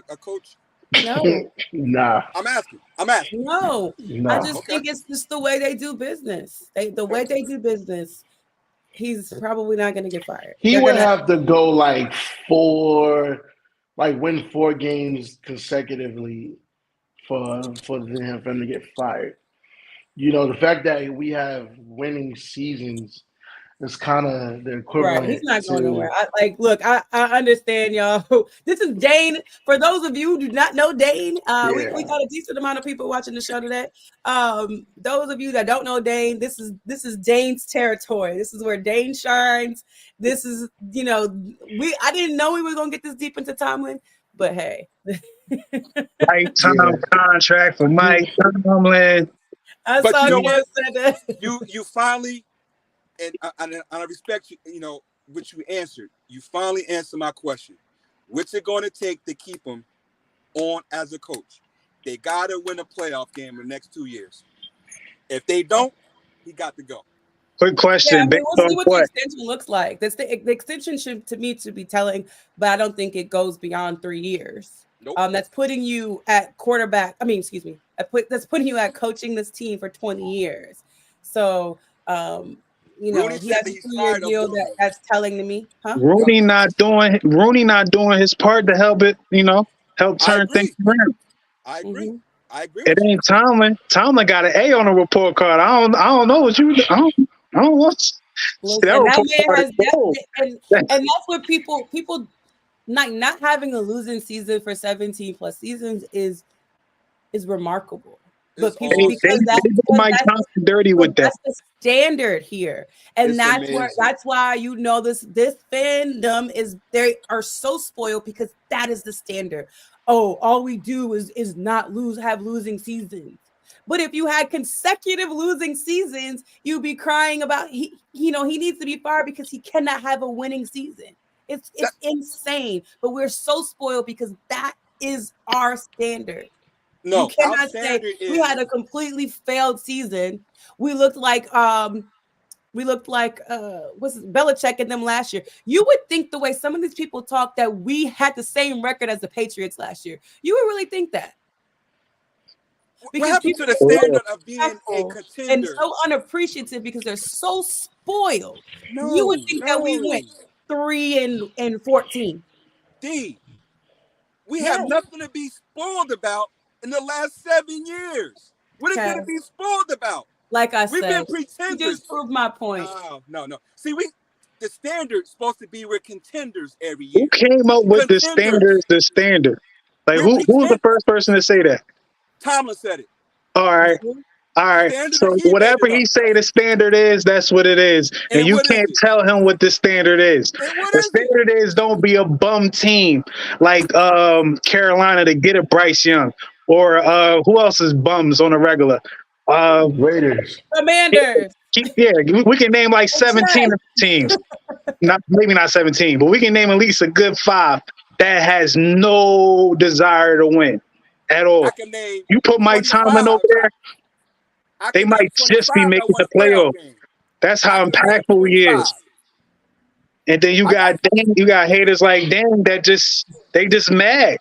a coach. No. Nah. I'm asking. No. I just think it's just the way they do business. The way they do business, he's probably not going to get fired. He would have to go win 4 games consecutively for him to get fired. You know, the fact that we have winning seasons is kind of the Right. He's equivalent not going to. nowhere. Look, I understand, y'all. This is Dane. For those of you who do not know Dane, we got a decent amount of people watching the show today. Those of you that don't know Dane, this is Dane's territory. This is where Dane shines. This is, I didn't know we were gonna get this deep into Tomlin, but hey. Lifetime contract for Mike Tomlin. I But saw you know you what? said that. You finally, and I respect you, what you answered. You finally answered my question. What's it going to take to keep him on as a coach? They got to win a playoff game in the next 2 years. If they don't, he got to go. Quick question. Yeah, based we'll on see what the what? extension looks like. The extension should be telling, but I don't think it goes beyond 3 years. Nope. That's putting you at quarterback. That's putting you at coaching this team for 20 years. So, he Rooney has said a that he's 2-year tired of deal losing. that's telling to me, huh? Rooney not doing his part to help it, help turn agree. things around. I agree. Mhm. I agree. It with you. ain't Tomlin. Tomlin got an A on the report card. I don't know what you. I don't want. Listen, That and that report man card has is gold. and that's what people not having a losing season for 17 plus seasons is remarkable. But It's people, They because did Mike Tomlin dirty with that. that's the standard here, and It's that's amazing. why this fandom they are so spoiled because that is the standard. Oh, all we do is not have losing seasons. But if you had consecutive losing seasons, you'd be crying about he needs to be fired because he cannot have a winning season. It's insane. But we're so spoiled because that is our standard. No, You cannot our say standard we had a completely failed season. We looked like what's Belichick and them last year. You would think the way some of these people talk that we had the same record as the Patriots last year. You would really think that. What happened to the people are standard of being a and contender? so unappreciative because they're so spoiled. No, You would think that we went 3-14. D. We Yes. have nothing to be spoiled about in the last 7 years. What is there to be spoiled about? Like I We've said, been pretenders. you just proved my point. No. See, the standard's supposed to be we're contenders every year. Who came up with the standard? The standard. Like who was the first person to say that? Tomlin said it. All right. So whatever he say the standard is, that's what it is. And you can't tell him what the standard is. The standard is don't be a bum team like Carolina to get a Bryce Young. Or who else is bums on a regular? Raiders. Commanders. Yeah, we can name like 17 teams. Maybe not 17, but we can name at least a good 5 that has no desire to win at all. You put Mike Tomlin over there, they might just be making the playoff. That's how impactful he is. And then you got haters like Dan that they just mad.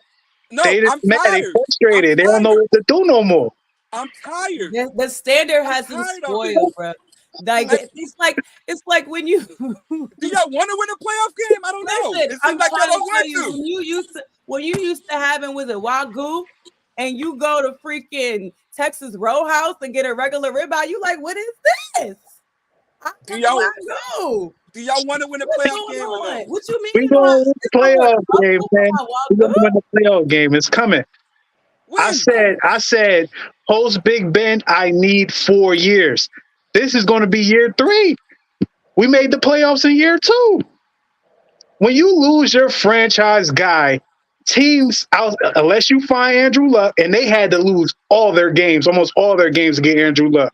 No, they just I'm mad. tired. They frustrated. They don't know what to do no more. I'm tired. The standard has them spoiled, bro. Like it's like when you do y'all want to win a playoff game? I don't know. Listen, I'm like trying to tell you when you used to having with a Wagyu and you go to freaking Texas Roadhouse and get a regular ribeye, you like, what is this? Do y'all want to win a playoff game or not? What you mean? We going to win the playoff game, man. We going to win the playoff game. It's coming. When? I said, post Big Ben, I need 4 years. This is going to be year 3. We made the playoffs in year 2. When you lose your franchise guy, teams out unless you find Andrew Luck, and they had to lose almost all their games to get Andrew Luck.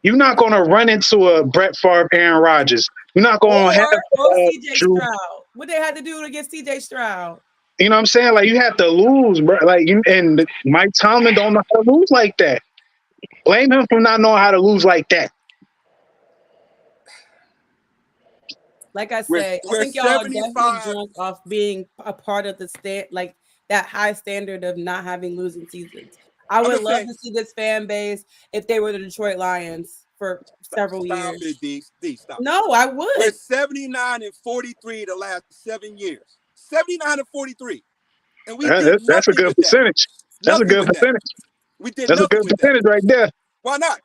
You're not going to run into a Brett Favre, Aaron Rodgers. You're not going to have CJ Stroud. What they had to do to get CJ Stroud? You know what I'm saying? Like you have to lose, bro. And Mike Tomlin don't know how to lose like that. Blame him for not knowing how to lose like that. Like I said, I think y'all are definitely drunk off being a part of the that high standard of not having losing seasons. I would love to see this fan base if they were the Detroit Lions for several years. Stop. No, I would. We're 79-43 the last 7 years. 79-43. And that's a good percentage. That's a nothing good with that. percentage. We did That's a nothing good with that. percentage right there. Why not?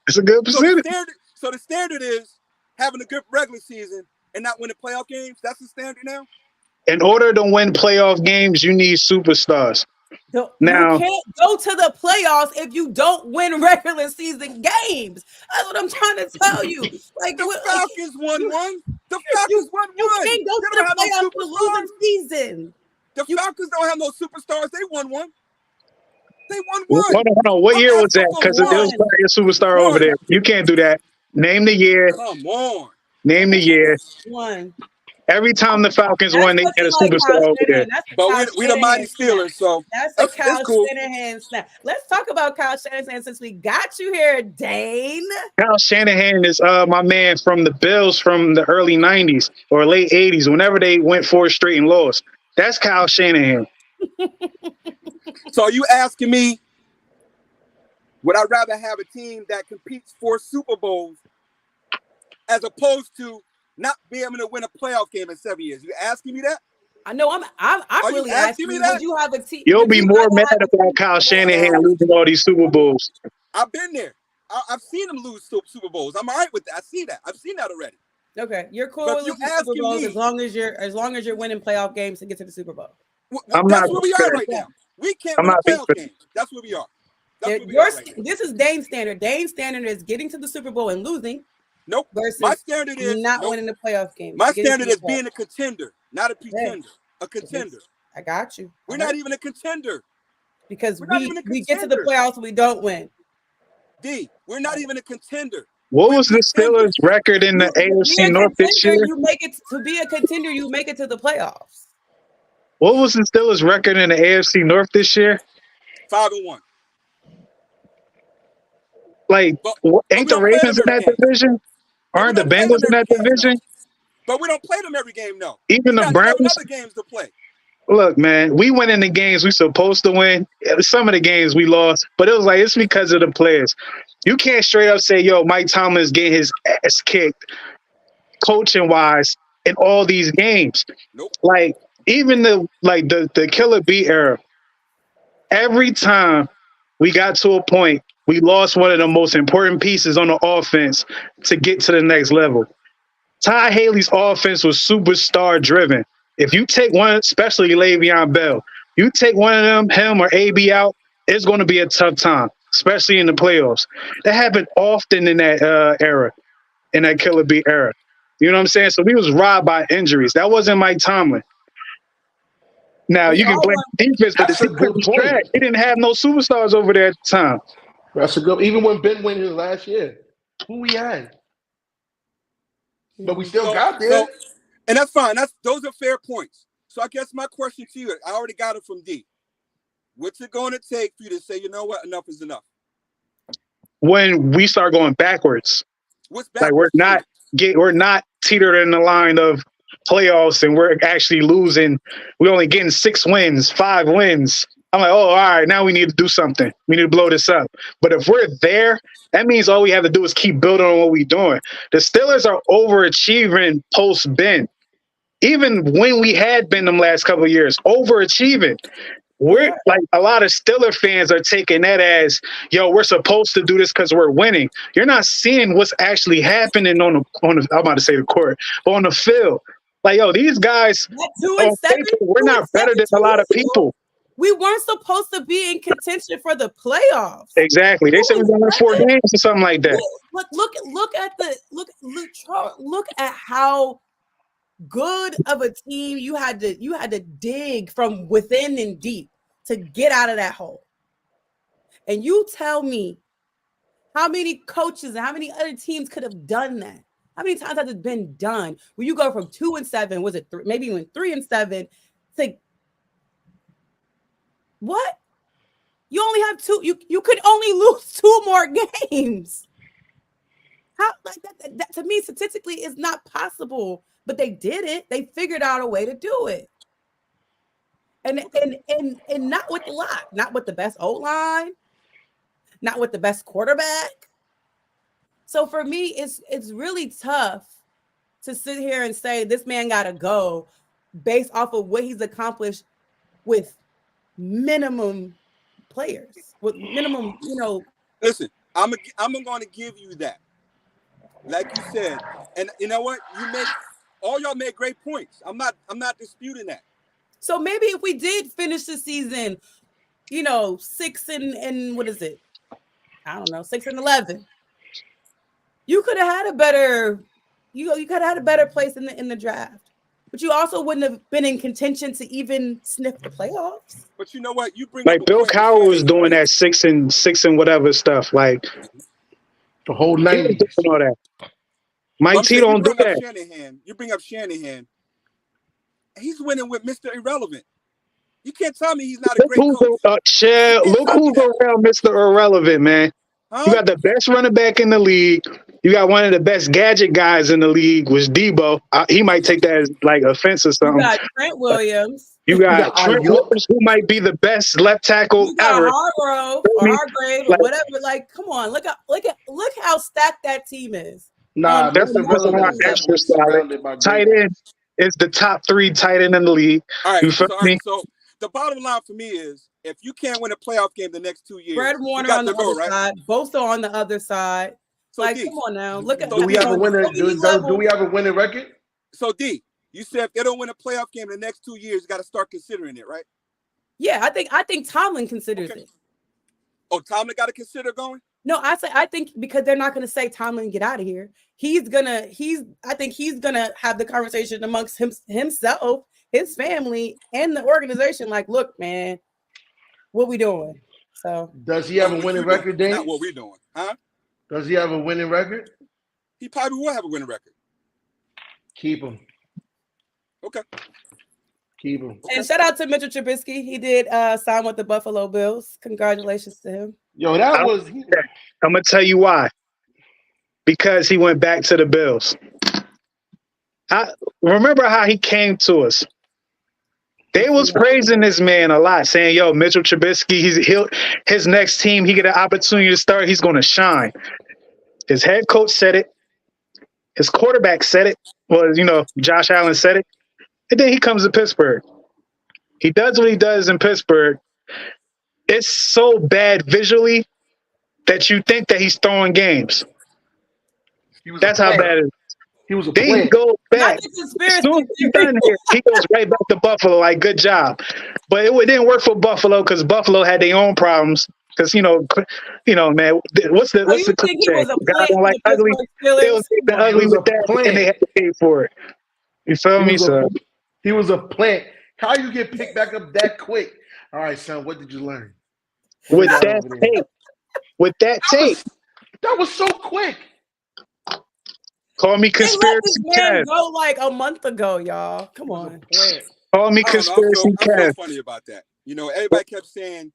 It's a good So the percentage. standard is having a good regular season and not winning playoff games. That's the standard now. In order to win playoff games, you need superstars. You Now, can't go to the playoffs if you don't win regular season games. That's what I'm trying to tell you. Like The Falcons won you- one. The Falcons won you one. can't go They to don't the have no playoffs with superstars. losing season. The Falcons don't have no superstars. They won one. They won hold one. on. What I'm year was asking that? for Because there was one. probably a superstar One. over there. You can't do that. Name the year. Come on. Name the year. One. Every time the Falcons That's won, they what had a you like, superstar Kyle over there. Shanahan. That's But Kyle we the mighty Shanahan Steelers, so That's a Kyle it's cool. Shanahan snap. Let's talk about Kyle Shanahan since we got you here, Dane. Kyle Shanahan is my man from the Bills from the early 90s or late 80s, whenever they went 4 straight and lost. That's Kyle Shanahan. So are you asking me, would I rather have a team that competes for Super Bowls as opposed to not be able to win a playoff game in 7 years? You asking me that? I know I'm Are you really asking asking me you, that? would you have a team? You'll would be you more rather mad have a about team- Kyle Shanahan losing all these Super Bowls. I've been there. I've seen them lose Super Bowls. I'm all right with that. I see that. I've seen that already. Okay, you're cool But with if you losing Super asking Bowls me- as long as you're winning playoff games to get to the Super Bowl. I'm That's not where we are fair. right now. We can't I'm win a not playoff fair. game. That's where we are. That's where we Your are right now. This is Dane's standard. Dane's standard is getting to the Super Bowl and losing Nope. versus My standard is not nope. winning the playoff game. My Getting to standard the is playoff. being a contender, not a pretender. A contender. I got you. We're not even a contender. because we're not even a we get to the contender. playoffs and we don't win. D, we're not even a contender. What We're was the contenders. Steelers' record in the To be AFC a North this contender, year? you make it to be a contender. You make it to the playoffs. What was the Steelers' record in the AFC North this year? 5-1. Like, But ain't we the don't play Ravens in them every that game. division? But we Aren't the don't play Bengals them in every that game, division? no. But we don't play them every game, no. Even the We got Browns? other games to play. Look, man, we went in the games we supposed to win. Some of the games we lost, but it was like it's because of the players. You can't straight up say, "Yo, Mike Tomlin's getting his ass kicked, coaching wise, in all these games." Nope. Like even the Killer B era. Every time we got to a point, we lost one of the most important pieces on the offense to get to the next level. Ty Haley's offense was superstar driven. If you take one, especially Le'Veon Bell, you take one of them, him or AB out, it's going to be a tough time, especially in the playoffs. That happened often in that era, in that Killer B era. You know what I'm saying? So we was robbed by injuries. That wasn't Mike Tomlin. Now, you can blame defense, but the That's a defense good was point. trash. He didn't have no superstars over there at the time. That's a good. Even when Ben went his last year, who we had, but we still got there. And that's fine. Those are fair points. So I guess my question to you, I already got it from D. What's it going to take for you to say, you know what, enough is enough? When we start going backwards, What's like we're not teetered in the line of playoffs and we're actually losing. We're only getting 6 wins, 5 wins. I'm like, oh, all right, now we need to do something. We need to blow this up. But if we're there, that means all we have to do is keep building on what we're doing. The Steelers are overachieving post-Ben. Even when we had been them last couple of years, overachieving. We're like a lot of Steeler fans are taking that as, yo, we're supposed to do this because we're winning. You're not seeing what's actually happening on the I'm about to say the court, but on the field. Like, yo, these guys, on paper, we're not better than a lot of people. We weren't supposed to be in contention for the playoffs. Exactly. They said we won 4 games or something like that. Look at how good of a team you had to dig from within and deep to get out of that hole. And you tell me how many coaches and how many other teams could have done that? How many times has it been done where you go from 2-7, was it maybe even 3-7 to what? You only have 2. You could only lose 2 more games. How like that to me statistically is not possible. But they did it. They figured out a way to do it. And not with a lot, not with the best O-line, not with the best quarterback. So for me, it's really tough to sit here and say this man gotta go based off of what he's accomplished with minimum players with minimum, Listen, I'm going to give you that. Like you said, and you know what? Y'all made great points. I'm not disputing that. So maybe if we did finish the season, 6 and what is it? I don't know, 6-11. You could have had a better, you could have had a better place in the draft, but you also wouldn't have been in contention to even sniff the playoffs. But you know what? You bring Like up a Bill point Cowher was Shannon. doing that 6 and whatever stuff. Like The whole he was 90s. doing all that. Mike I'm T saying don't do that. You bring up Shanahan. He's winning with Mr. Irrelevant. You can't tell me he's not a great coach. Look who's around Mr. Irrelevant, man. Huh? You got the best running back in the league. You got one of the best gadget guys in the league, was Debo. He might take that as like offense or You something. got Trent Williams. You got got Trent Ayuk. Williams, who might be the best left tackle You got ever. Hargrove or Hargrave or Like- whatever. Like, come on, look how stacked that team is. Nah, That's Mr. Relevant is extra definitely solid. surrounded by Tight great. end is the top 3 tight end in the league. All right. You feel me? So the bottom line for me is, if you can't win a playoff game the next 2 years, Fred you Warner got on the to go, other right? side, Bosa on the other side. So Like, D, come on now, look at. So Do we have a on winner? WWE Do level. we have a winning record? So D, you said if they don't win a playoff game the next 2 years, you got to start considering it, right? Yeah, I think Tomlin considers Okay. it. Oh, Tomlin got to consider going. No, I think because they're not going to say Tomlin, get out of here. I think he's gonna have the conversation amongst himself, his family, and the organization. Like, look, man, what we doing? So Does he have a winning record, Dane? Not what we're doing, huh? Does he have a winning record? He probably will have a winning record. Keep him. Okay. Keep him. and shout out to Mitchell Trubisky. He did sign with the Buffalo Bills. Congratulations to him. Yo, that I- was. I'm going to tell you why. Because he went back to the Bills. I remember how he came to us. They was praising this man a lot, saying, yo, Mitchell Trubisky, his next team, he get an opportunity to start, he's going to shine. His head coach said it. His quarterback said it. Well, Josh Allen said it. And then he comes to Pittsburgh. He does what he does in Pittsburgh. It's so bad visually that you think that he's throwing games. He was That's a how plant. bad it is. He was a Then he plant. goes Not back. the As conspiracy soon as he's theory. done here, he goes right back to Buffalo. Like, good job. But it didn't work for Buffalo because Buffalo had their own problems. Because man, what's So the you think he cliche? was a God plant don't for like the ugly. Pittsburgh They was Steelers? the ugly was with a that, plant. and they had to pay for it. You feel me, sir? He was a plant. How you get picked back up that quick? All right, son. What did you learn? With What did you that learn over there? tape, with that tape. That was so quick. Call me They let conspiracy this man Kev. go like a month ago, y'all. Come He was a on. plant. Call me I don't know. conspiracy I feel Kev. funny about that. Everybody kept saying,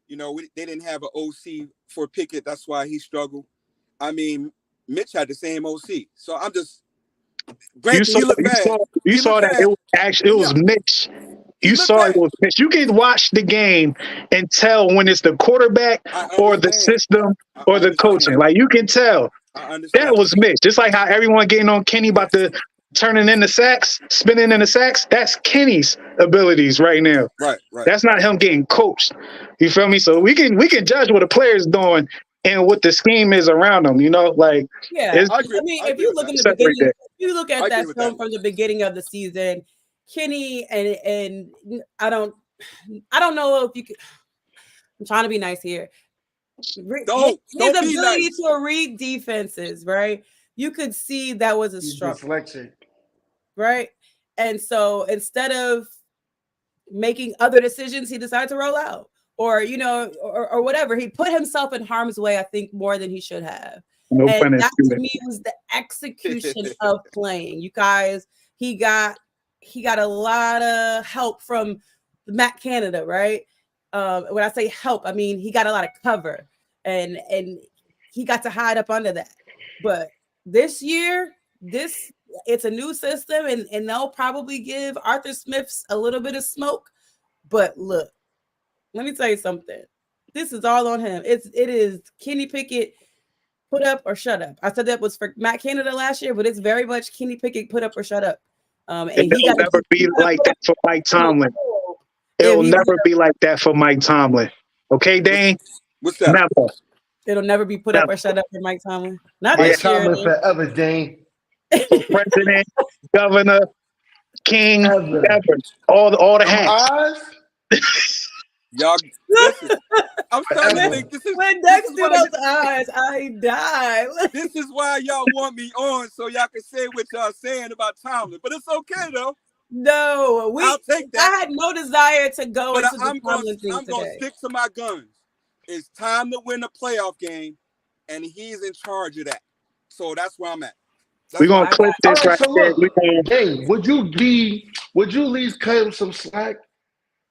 they didn't have an OC for Pickett. That's why he struggled. I mean, Mitch had the same OC. So I'm just. Granted, he looked bad. You He saw looked that bad. it was Mitch. You looked saw bad. it was Mitch. You can watch the game and tell when it's the quarterback I or the understand. system I or the understand. coaching. Like, you can tell. I understand. That was Mitch. Just like how everyone getting on Kenny about the turning in the sacks, spinning in the sacks. That's Kenny's abilities right now. Right. That's not him getting coached. You feel me? So we can judge what a player's doing and what the scheme is around them. Like, Yeah, it's- I agree. mean, I if agree you with look that. in the Separate beginning, that. if you look I at agree that with film that. from the beginning of the season, Kenny and I don't know if you could. I'm trying to be nice here. Don't His be ability nice. to read defenses, right? You could see that was a He's struggle, dyslexic. right? And so instead of making other decisions, he decided to roll out, or or whatever. He put himself in harm's way, I think, more than he should have. no And pun that to intended. me was the execution of playing. You guys, he got a lot of help from Matt Canada, right? When I say help, I mean he got a lot of cover, and he got to hide up under that. But this year, it's a new system, and they'll probably give Arthur Smith's a little bit of smoke. But look, let me tell you something. This is all on him. It is Kenny Pickett. Put up or shut up. I said that was for Matt Canada last year, but it's very much Kenny Pickett put up or shut up. And It'll never be like that for Mike Tomlin. It'll never be like that for Mike Tomlin. Okay, Dane? What's that? Never. It'll never be put up or shut up for Mike Tomlin. Not Mike this year. Tomlin forever, Dane. For president, governor, king, Ever. ever. All the Them hats. eyes? Y'all, listen. I'm starting to Forever. think this is When this Dex is do why those eyes, I die. this is why y'all want me on so y'all can say what y'all saying about Tomlin. But it's okay though. No, I'll take I that. had no desire to go But into the I'm going Tomlin thing to today. stick to my guns. It's time to win a playoff game, and he's in charge of that. So that's where I'm at. We're going to clip All this right, right so there. look, Dane, would you at least cut him some slack?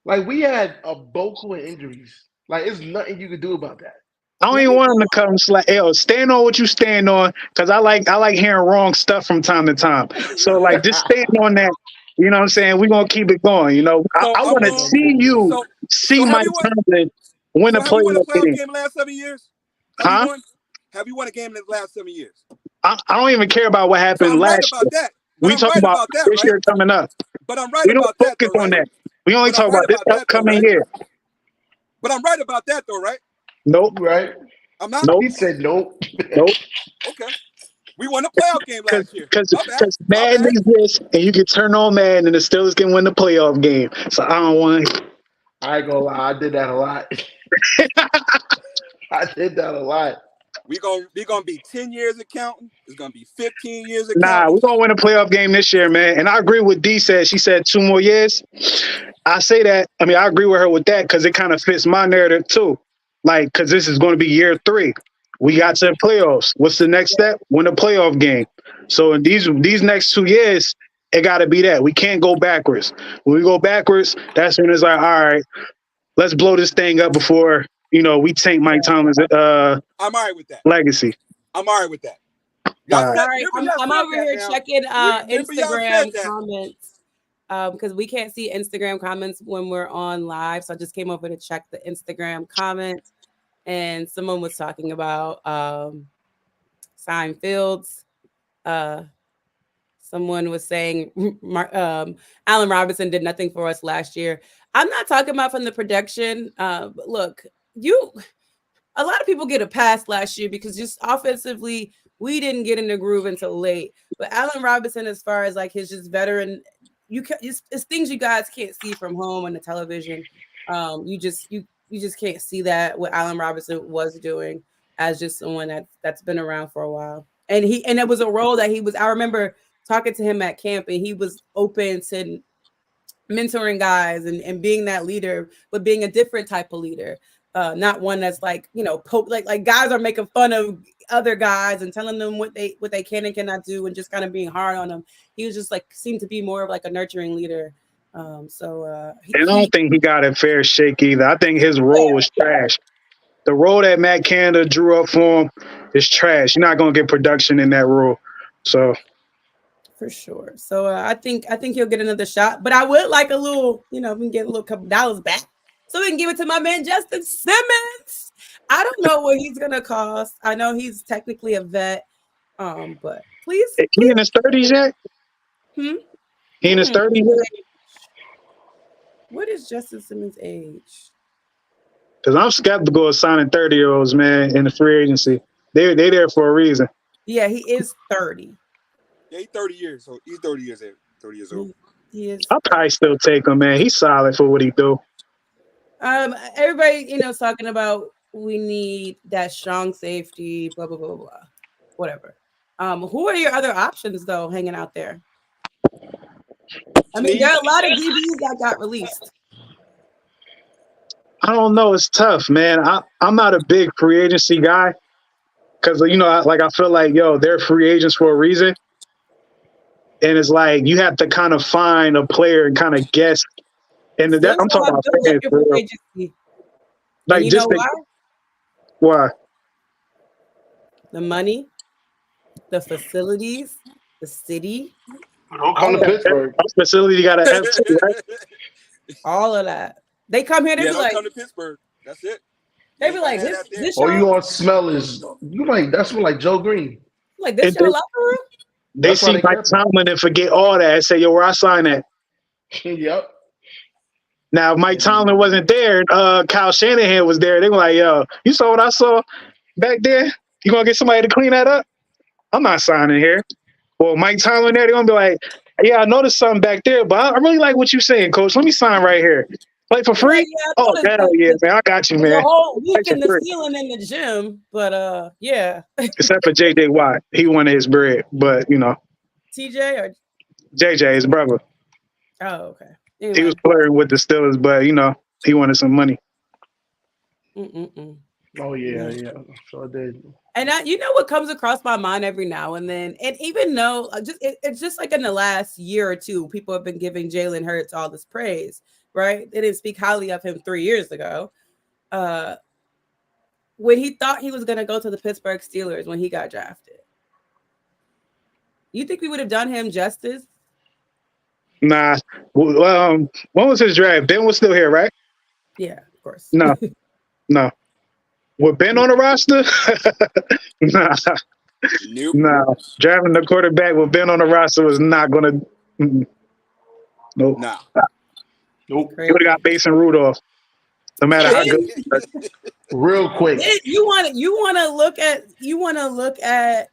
Like, we had a bulk of injuries. Like, it's nothing you could do about that. I don't even want him to come slack. Yo, stand on what you stand on, because I like hearing wrong stuff from time to time. So like, just stand on that. You know what I'm saying? We're gonna keep it going. You know, So I I'm want to going- see you So see have Mike you won- Tomlin win a have you won a playoff playoff game. game in the last 7 years? Huh? Have you won a game in the last 7 years? I don't even care about what So happened I'm right last about year. that. But We I'm talking right about about that, this right? year coming up. But I'm right We don't about that, focus though, on right? that. We only But talk I'm right about this about that, though, upcoming right? year. But I'm right about that, though, right? Nope. Right? I'm not. Nope. He said nope. Nope. Okay. We won a playoff game last year. Because My bad. My Madden bad. exists, and you can turn on Madden, and the Steelers can win the playoff game. So I don't want. I ain't gonna lie, I did that a lot. I did that a lot. We gonna be 10 years of counting. It's gonna be 15 years of Nah, counting. we're gonna win a playoff game this year, man. And I agree with D said. She said 2 more years. I say that. I mean, I agree with her with that because it kind of fits my narrative too. Like, because this is going to be year 3. We got to the playoffs. What's the next step? Win a playoff game. So in these next 2 years, it got to be that. We can't go backwards. When we go backwards, that's when it's like, all right, let's blow this thing up before we tank Mike Tomlin's I'm all right with that. legacy. I'm all right with that. Y'all All said, All right, remember y'all I'm said over that here now. checking Remember y'all Instagram said that. comments because we can't see Instagram comments when we're on live. So I just came over to check the Instagram comments, and someone was talking about sign Fields. Someone was saying Allen Robinson did nothing for us last year. I'm not talking about from the production. But look, a lot of people get a pass last year because just offensively, we didn't get in the groove until late. But Allen Robinson, as far as like his just veteran, it's things you guys can't see from home on the television. You just can't see that what Allen Robinson was doing as just someone that's been around for a while. And it was a role that I remember talking to him at camp, and he was open to mentoring guys and being that leader, but being a different type of leader. Not one that's like, like guys are making fun of other guys and telling them what they can and cannot do and just kind of being hard on them. He was just like seemed to be more of like a nurturing leader. And I don't think he got a fair shake either. I think his role was trash. The role that Matt Canada drew up for him is trash. You're not gonna get production in that role. So for sure. So I think he'll get another shot. But I would like a little, we can get a little couple dollars back so we can give it to my man Justin Simmons. I don't know what he's gonna cost. I know he's technically a vet, but please. He in his 30s yet? He in his 30s yet? What is Justin Simmons' age? Because I'm skeptical of signing 30-year-olds, man, in the free agency. They there for a reason. Yeah, he is 30. Yeah, he's 30 years. So he's 30 years old. He is. I'll probably still take him, man. He's solid for what he do. Everybody, talking about we need that strong safety, blah, blah, blah, blah, whatever. Who are your other options, though, hanging out there? I mean, there are a lot of DBs that got released. I don't know. It's tough, man. I'm not a big free agency guy because, I feel like, they're free agents for a reason. And it's like you have to kind of find a player and kind of guess. And I'm talking about fans, for real. Like, you just know why? The money, the facilities, the city. Don't come to Pittsburgh. Facility got an F2, right? All of that. They come here, they be like, come to Pittsburgh. That's it. They be like, this All you want to smell is that smell like Joe Green. Like this your locker room? They see Mike Tomlin and forget all that and say, where I sign at. Yep. Now, if Mike Tomlin wasn't there, Kyle Shanahan was there. They were like, yo, you saw what I saw back there? You going to get somebody to clean that up? I'm not signing here. Well, Mike Tomlin there, they're going to be like, yeah, I noticed something back there, but I really like what you're saying, Coach. Let me sign right here. Play for free? Oh, hell yeah, man. I got you, man. The whole week Play in for the free. ceiling in the gym, but yeah. Except for J.J. Watt. He wanted his bread, but, you know, TJ or J.J., his brother. oh, okay. He Anyway. was flirting with the Steelers, but, you know, he wanted some money. Oh yeah, sure did. And you know what comes across my mind every now and then, and even though it's just like in the last year or two, people have been giving Jalen Hurts all this praise, right? They didn't speak highly of him 3 years ago. When he thought he was going to go to the Pittsburgh Steelers when he got drafted, you think we would have done him justice? Nah. When was his draft? Ben was still here, right? Yeah, of course. No. No. With Ben on the roster? Nah. Nope. Nah. Drafting the quarterback with Ben on the roster was not going to. Nope. Nah. Nope. He would have got Mason Rudolph. No matter how good. Real quick. You want to look at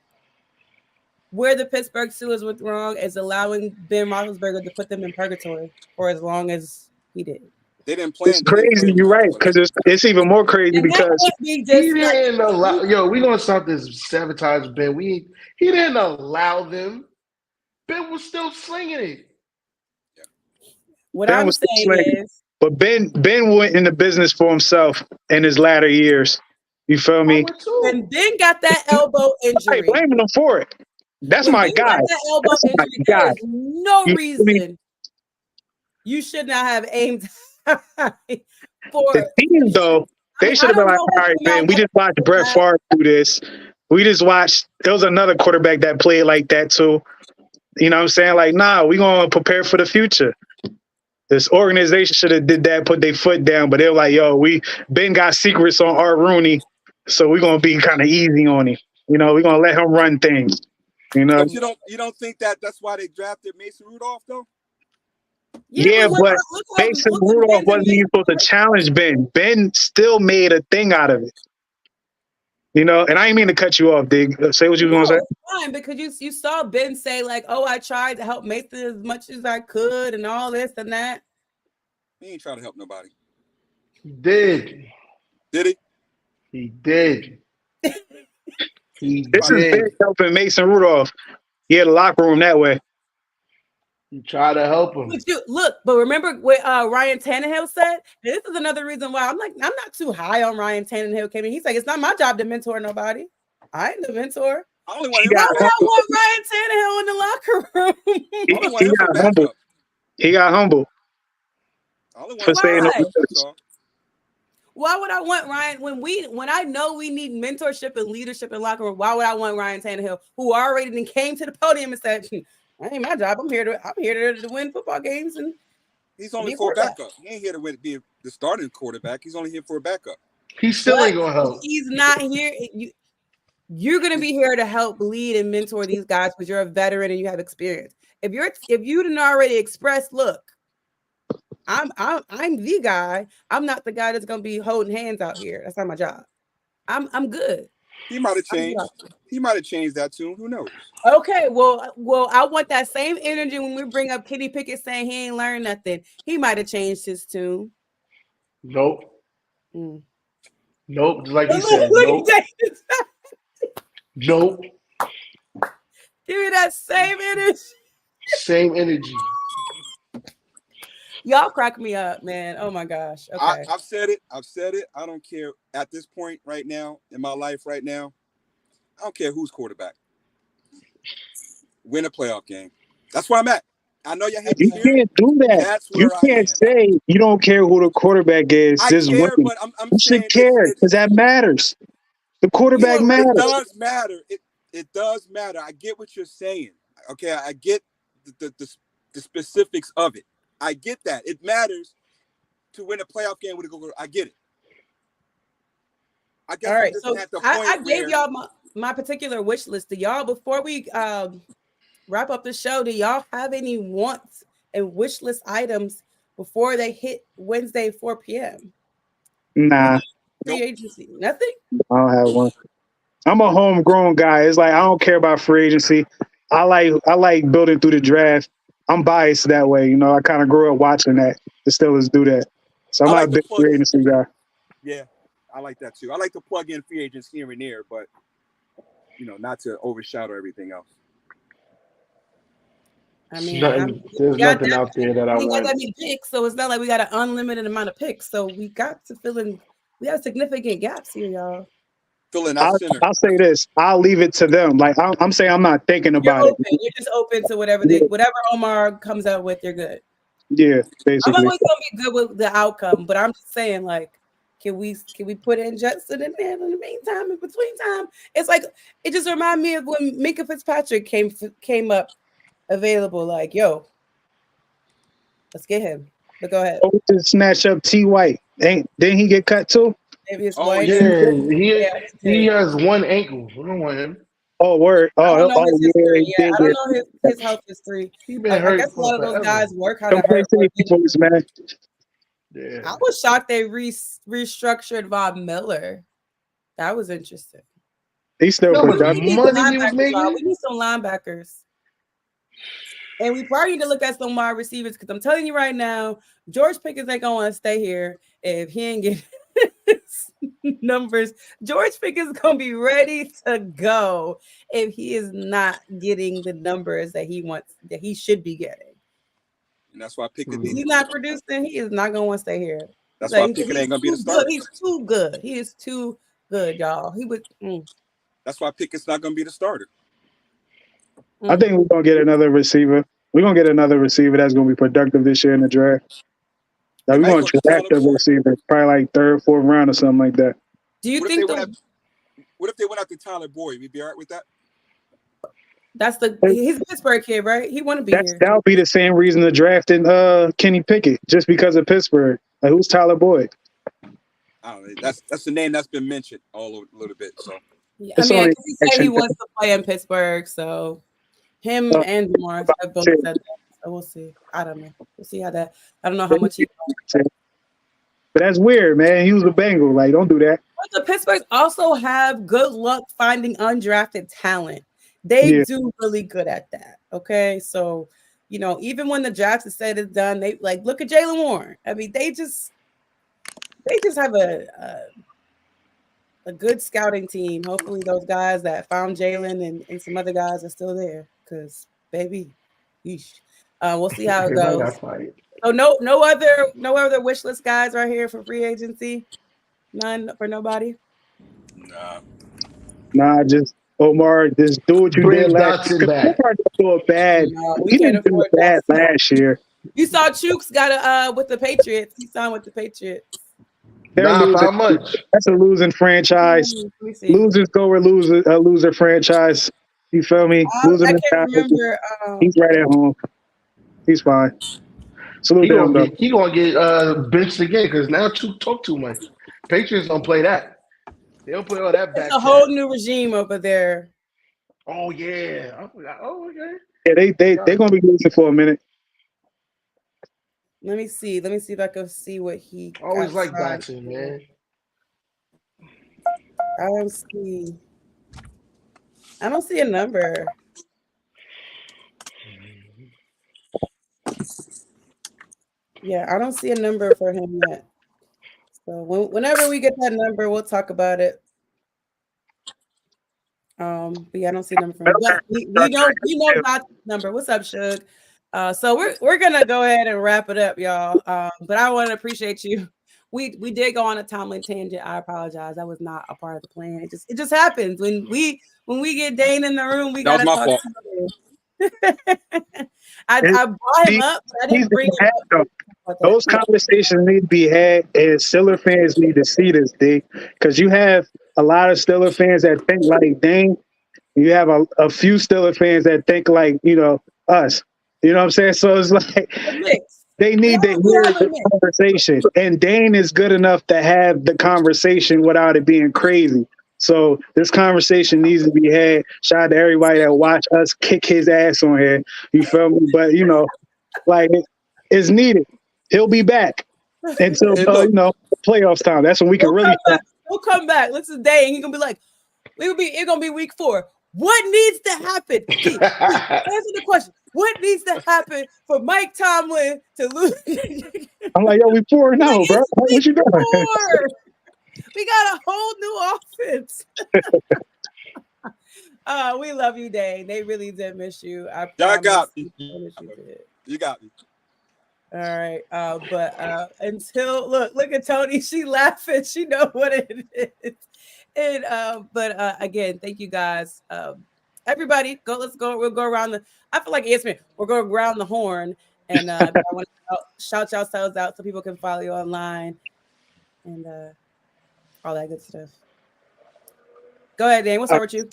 where the Pittsburgh Steelers went wrong is allowing Ben Roethlisberger to put them in purgatory for as long as he did. They didn't plan. It's crazy. You're right, because it's even more crazy And that because can't be He just like, didn't allow. Yo, we gonna stop this sabotage, Ben. He didn't allow them. Ben was still slinging it. what Ben I'm was still saying slinging. is. But Ben went into business for himself in his latter years. You feel me? When Ben got that elbow I injury, ain't blaming him for it. That's when my Ben guy. got that elbow That's my injury, there guy. is no You feel me? reason you should not have aimed for. The team, though, they should have been like, all right, man, we just watched Brett Favre do this. We just watched, there was another quarterback that played like that too. You know what I'm saying? Like, nah, we going to prepare for the future. This organization should have did that, put their foot down, but they're like, yo, Ben got secrets on Art Rooney, so we're going to be kind of easy on him. You know, we're going to let him run things. You know? But you don't think that's why they drafted Mason Rudolph, though? Yeah, but Mason Rudolph wasn't even supposed to challenge Ben. Ben still made a thing out of it. You know, and I didn't mean to cut you off, Dig. Say what you were going to say. Fine, because you saw Ben say like, "Oh, I tried to help Mason as much as I could, and all this and that." He ain't trying to help nobody. He did. Did he? He did. This is big helping Mason Rudolph. He had a locker room that way. You try to help him. But remember what Ryan Tannehill said? This is another reason why I'm not too high on Ryan Tannehill. Came in. He's like, it's not my job to mentor nobody. I ain't the mentor. I only want Why would I want Ryan Tannehill in the locker room? He got humble. He got humble. For saying why would I want Ryan when I know we need mentorship and leadership in locker room? Why would I want Ryan Tannehill, who already came to the podium and said, "That ain't my job. I'm here to win football games." And he's only for a backup. He ain't here to be the starting quarterback. He's only here for a backup. He still ain't gonna help. He's not here. You're gonna be here to help lead and mentor these guys because you're a veteran and you have experience. If you didn't already express, look, I'm the guy. I'm not the guy that's gonna be holding hands out here. That's not my job. I'm good. He might have changed. He might have changed that tune. Who knows? Okay, well, I want that same energy when we bring up Kenny Pickett saying he ain't learned nothing. He might have changed his tune. Nope. Nope. Just like he said. Nope. Nope. Give me that same energy. Same energy. Y'all crack me up, man. Oh my gosh. Okay. I've said it. I don't care at this point right now in my life right now. I don't care who's quarterback. Win a playoff game. That's where I'm at. I know you hate to hear can't do that. That's where you can't say you don't care who the quarterback is. I Just care, win. but I'm you saying should care because that matters. The quarterback matters. It does matter. It does matter. I get what you're saying. Okay, I get the specifics of it. I get that. It matters to win a playoff game with a goal. I get it. I guess all right. So I gave y'all my particular wish list to y'all before we wrap up the show. Do y'all have any wants and wish list items before they hit Wednesday 4 p.m.? Nah, Free agency, nothing. I don't have one. I'm a homegrown guy. It's like I don't care about free agency. I like building through the draft. I'm biased that way. You know, I kind of grew up watching that. The Steelers do that. So I'm I not like a to big plug free in. agency guy. Yeah, I like that too. I like to plug in free agents here and there, but not to overshadow everything else. I mean, There's nothing out there that I we got want. that many picks, so it's not like we got an unlimited amount of picks. So we got to fill in. We have significant gaps here, y'all. Fill in that center. I'll say this. I'll leave it to them. Like I'm saying, I'm not thinking You're about open. it. You're just open to whatever Yeah. whatever Omar comes out with. You're good. Yeah, I'm basically. always gonna be good with the outcome, but I'm just saying, like, can we put in Justin in there in the meantime, in between time? It's like it just reminded me of when Minka Fitzpatrick came up available. Like, yo, let's get him. But go ahead. Oh, to snatch up T. White. Didn't he get cut too? Maybe it's Oh, white. Yeah, he did. has one ankle. We don't want him. Oh, word. I don't Oh, know his history. yeah, he Yeah, did I don't get- know his health history. He been I hurt guess a lot of those forever. guys work how Some to hurt. Kansas City boys, man. Yeah. I was shocked they restructured Von Miller. That was interesting. He's still That was productive. We need some money he was linebackers, making. y'all. We need some linebackers. And we probably need to look at some wide receivers because I'm telling you right now, George Pickens ain't going to stay here if he ain't getting numbers. George Pickens is going to be ready to go if he is not getting the numbers that he wants, that he should be getting. And that's why Pickett. If he's not producing, he is not going to want to stay here. That's why Pickett ain't gonna be the starter. He's too good. He is too good, y'all. He would. That's why Pickett's not gonna be the starter. I think we're gonna get another receiver. We're gonna get another receiver that's gonna be productive this year in the draft. Like, we're gonna draft a receiver, probably like third, fourth round or something like that. Do you What think if they went after Tyler Boyd? We'd be all right with that? that's he's a Pittsburgh kid, right? He want to be here. That'll be the same reason to draft in Kenny Pickett, just because of Pittsburgh. Like, who's Tyler Boyd? I don't know. That's the name that's been mentioned all a little bit. So Yeah, I mean, he said he wants to play in Pittsburgh, so him and DeMar have both said that. So we'll see. I don't know. We'll see how that. I don't know how much he. But that's weird, man. He was a Bengal. Like, don't do that. But the Pittsburghs also have good luck finding undrafted talent. They do really good at that. Okay, so even when the draft is said and done, they like look at Jaylen Warren. I mean, they just have a good scouting team. Hopefully, those guys that found Jaylen and some other guys are still there. Because baby, yeesh. We'll see how it goes. So no other wish list guys right here for free agency. None for nobody. Nah, just Omar. Just do what you did last year. Omar didn't do it bad. He didn't do it bad last year. You saw Chooks got with the Patriots. He signed with the Patriots. How much? That's a losing franchise. Losers go or a loser franchise. You feel me? I can't remember. He's right at home. He's fine. He gonna get benched again because now Chook talk too much. Patriots don't play that. They don't play all that back. It's a whole new regime over there. Oh yeah, I forgot. Oh okay. Yeah, they're gonna be losing for a minute. Let me see if I can see what he. Always like boxing, man. I don't see a number. Yeah, I don't see a number for him yet. So whenever we get that number, we'll talk about it. But yeah, I don't see a number for him. But we know about the number. What's up, Shug? So we're gonna go ahead and wrap it up, y'all. But I want to appreciate you. We did go on a Tomlin tangent. I apologize. That was not a part of the plan. It just happens when we get Dane in the room. We gotta talk to him. I brought him up, but I didn't bring him up. Those conversations need to be had, and Steelers fans need to see this, D, because you have a lot of Steelers fans that think like Dane. You have a few Steelers fans that think like us. You know what I'm saying? So it's like they need to hear the conversation, and Dane is good enough to have the conversation without it being crazy. So this conversation needs to be had. Shout out to everybody that watch us kick his ass on here. You feel me? But like it's needed. He'll be back until Hey, look. playoffs time. That's when we can really. He'll come back. Let's today, and he's gonna be like, it's gonna be week 4. What needs to happen? Answer the question. What needs to happen for Mike Tomlin to lose? I'm like, yo, we 4-0, bro. It's What week you doing? 4. We got a whole new offense. We love you, Dane. They really did miss you. I Y'all promise got you me. did. You got me. All right. But until look at Tony. She laughing. She know what it is. And again, thank you guys. Everybody, let's go. We'll go around the. I feel like ESPN. We're going around the horn, and I want to shout yourselves out so people can follow you online, and all that good stuff. Go ahead, Dan. We'll start with you.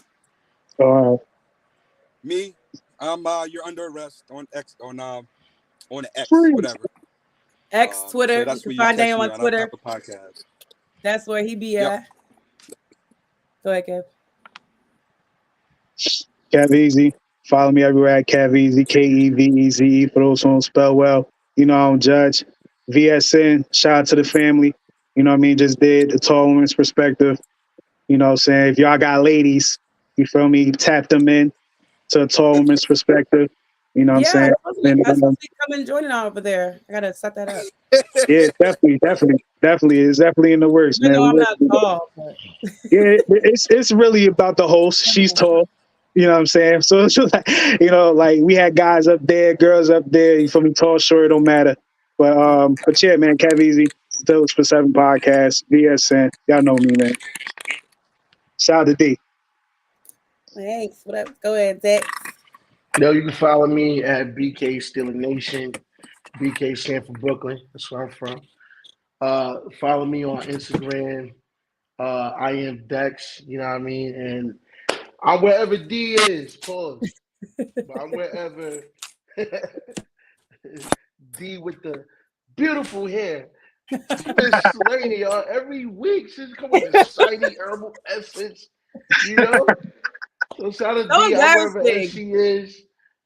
Me, you're under arrest on X on the X, whatever. X Twitter. So that's you where can find catch Dan me on Twitter. Apple Podcast. That's where he be Yep. at. Go ahead, Kev. Kev Easy. Follow me everywhere at Kev Easy, KEVEZ. For those who don't spell well, I don't judge. VSN. Shout out to the family. You know what I mean? Just did the Tall Women's Perspective. You know what I'm saying? If y'all got ladies, you feel me? Tap them in to a Tall Women's Perspective. You know what I'm saying? I'm supposed to come and joining over there. I gotta set that up. Yeah, definitely. It's definitely in the works, Even man. though I'm not tall, but Yeah, it's really about the host. She's tall. You know what I'm saying? So it's just like, like we had guys up there, girls up there. You feel me? Tall, short, it don't matter. But yeah, man, Kev Easy, Phillips for 7 podcast, VSN. Y'all know me, man. Shout out to D. Thanks. What up? Go ahead, Zach. Yo, you can follow me at BK Stealing Nation. BK stand for Brooklyn. That's where I'm from. Follow me on Instagram. I am Dex. You know what I mean? And I'm wherever D is. Pause. But I'm wherever D with the beautiful hair. She been slaying y'all every week. She's coming with a shiny herbal essence. So shout out to D. I'm wherever she is.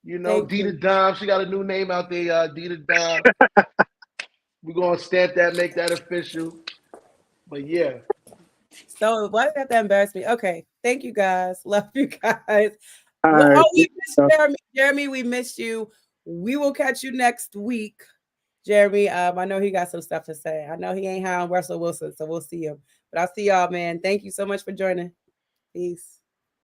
D the Dime. She got a new name out there, D the Dime. We're gonna stamp that, make that official. But yeah. So why did that embarrass me? Okay. Thank you guys. Love you guys. Right. We missed Jeremy. Jeremy, we missed you. We will catch you next week. Jeremy, I know he got some stuff to say. I know he ain't high on Russell Wilson, so we'll see him. But I'll see y'all, man. Thank you so much for joining. Peace.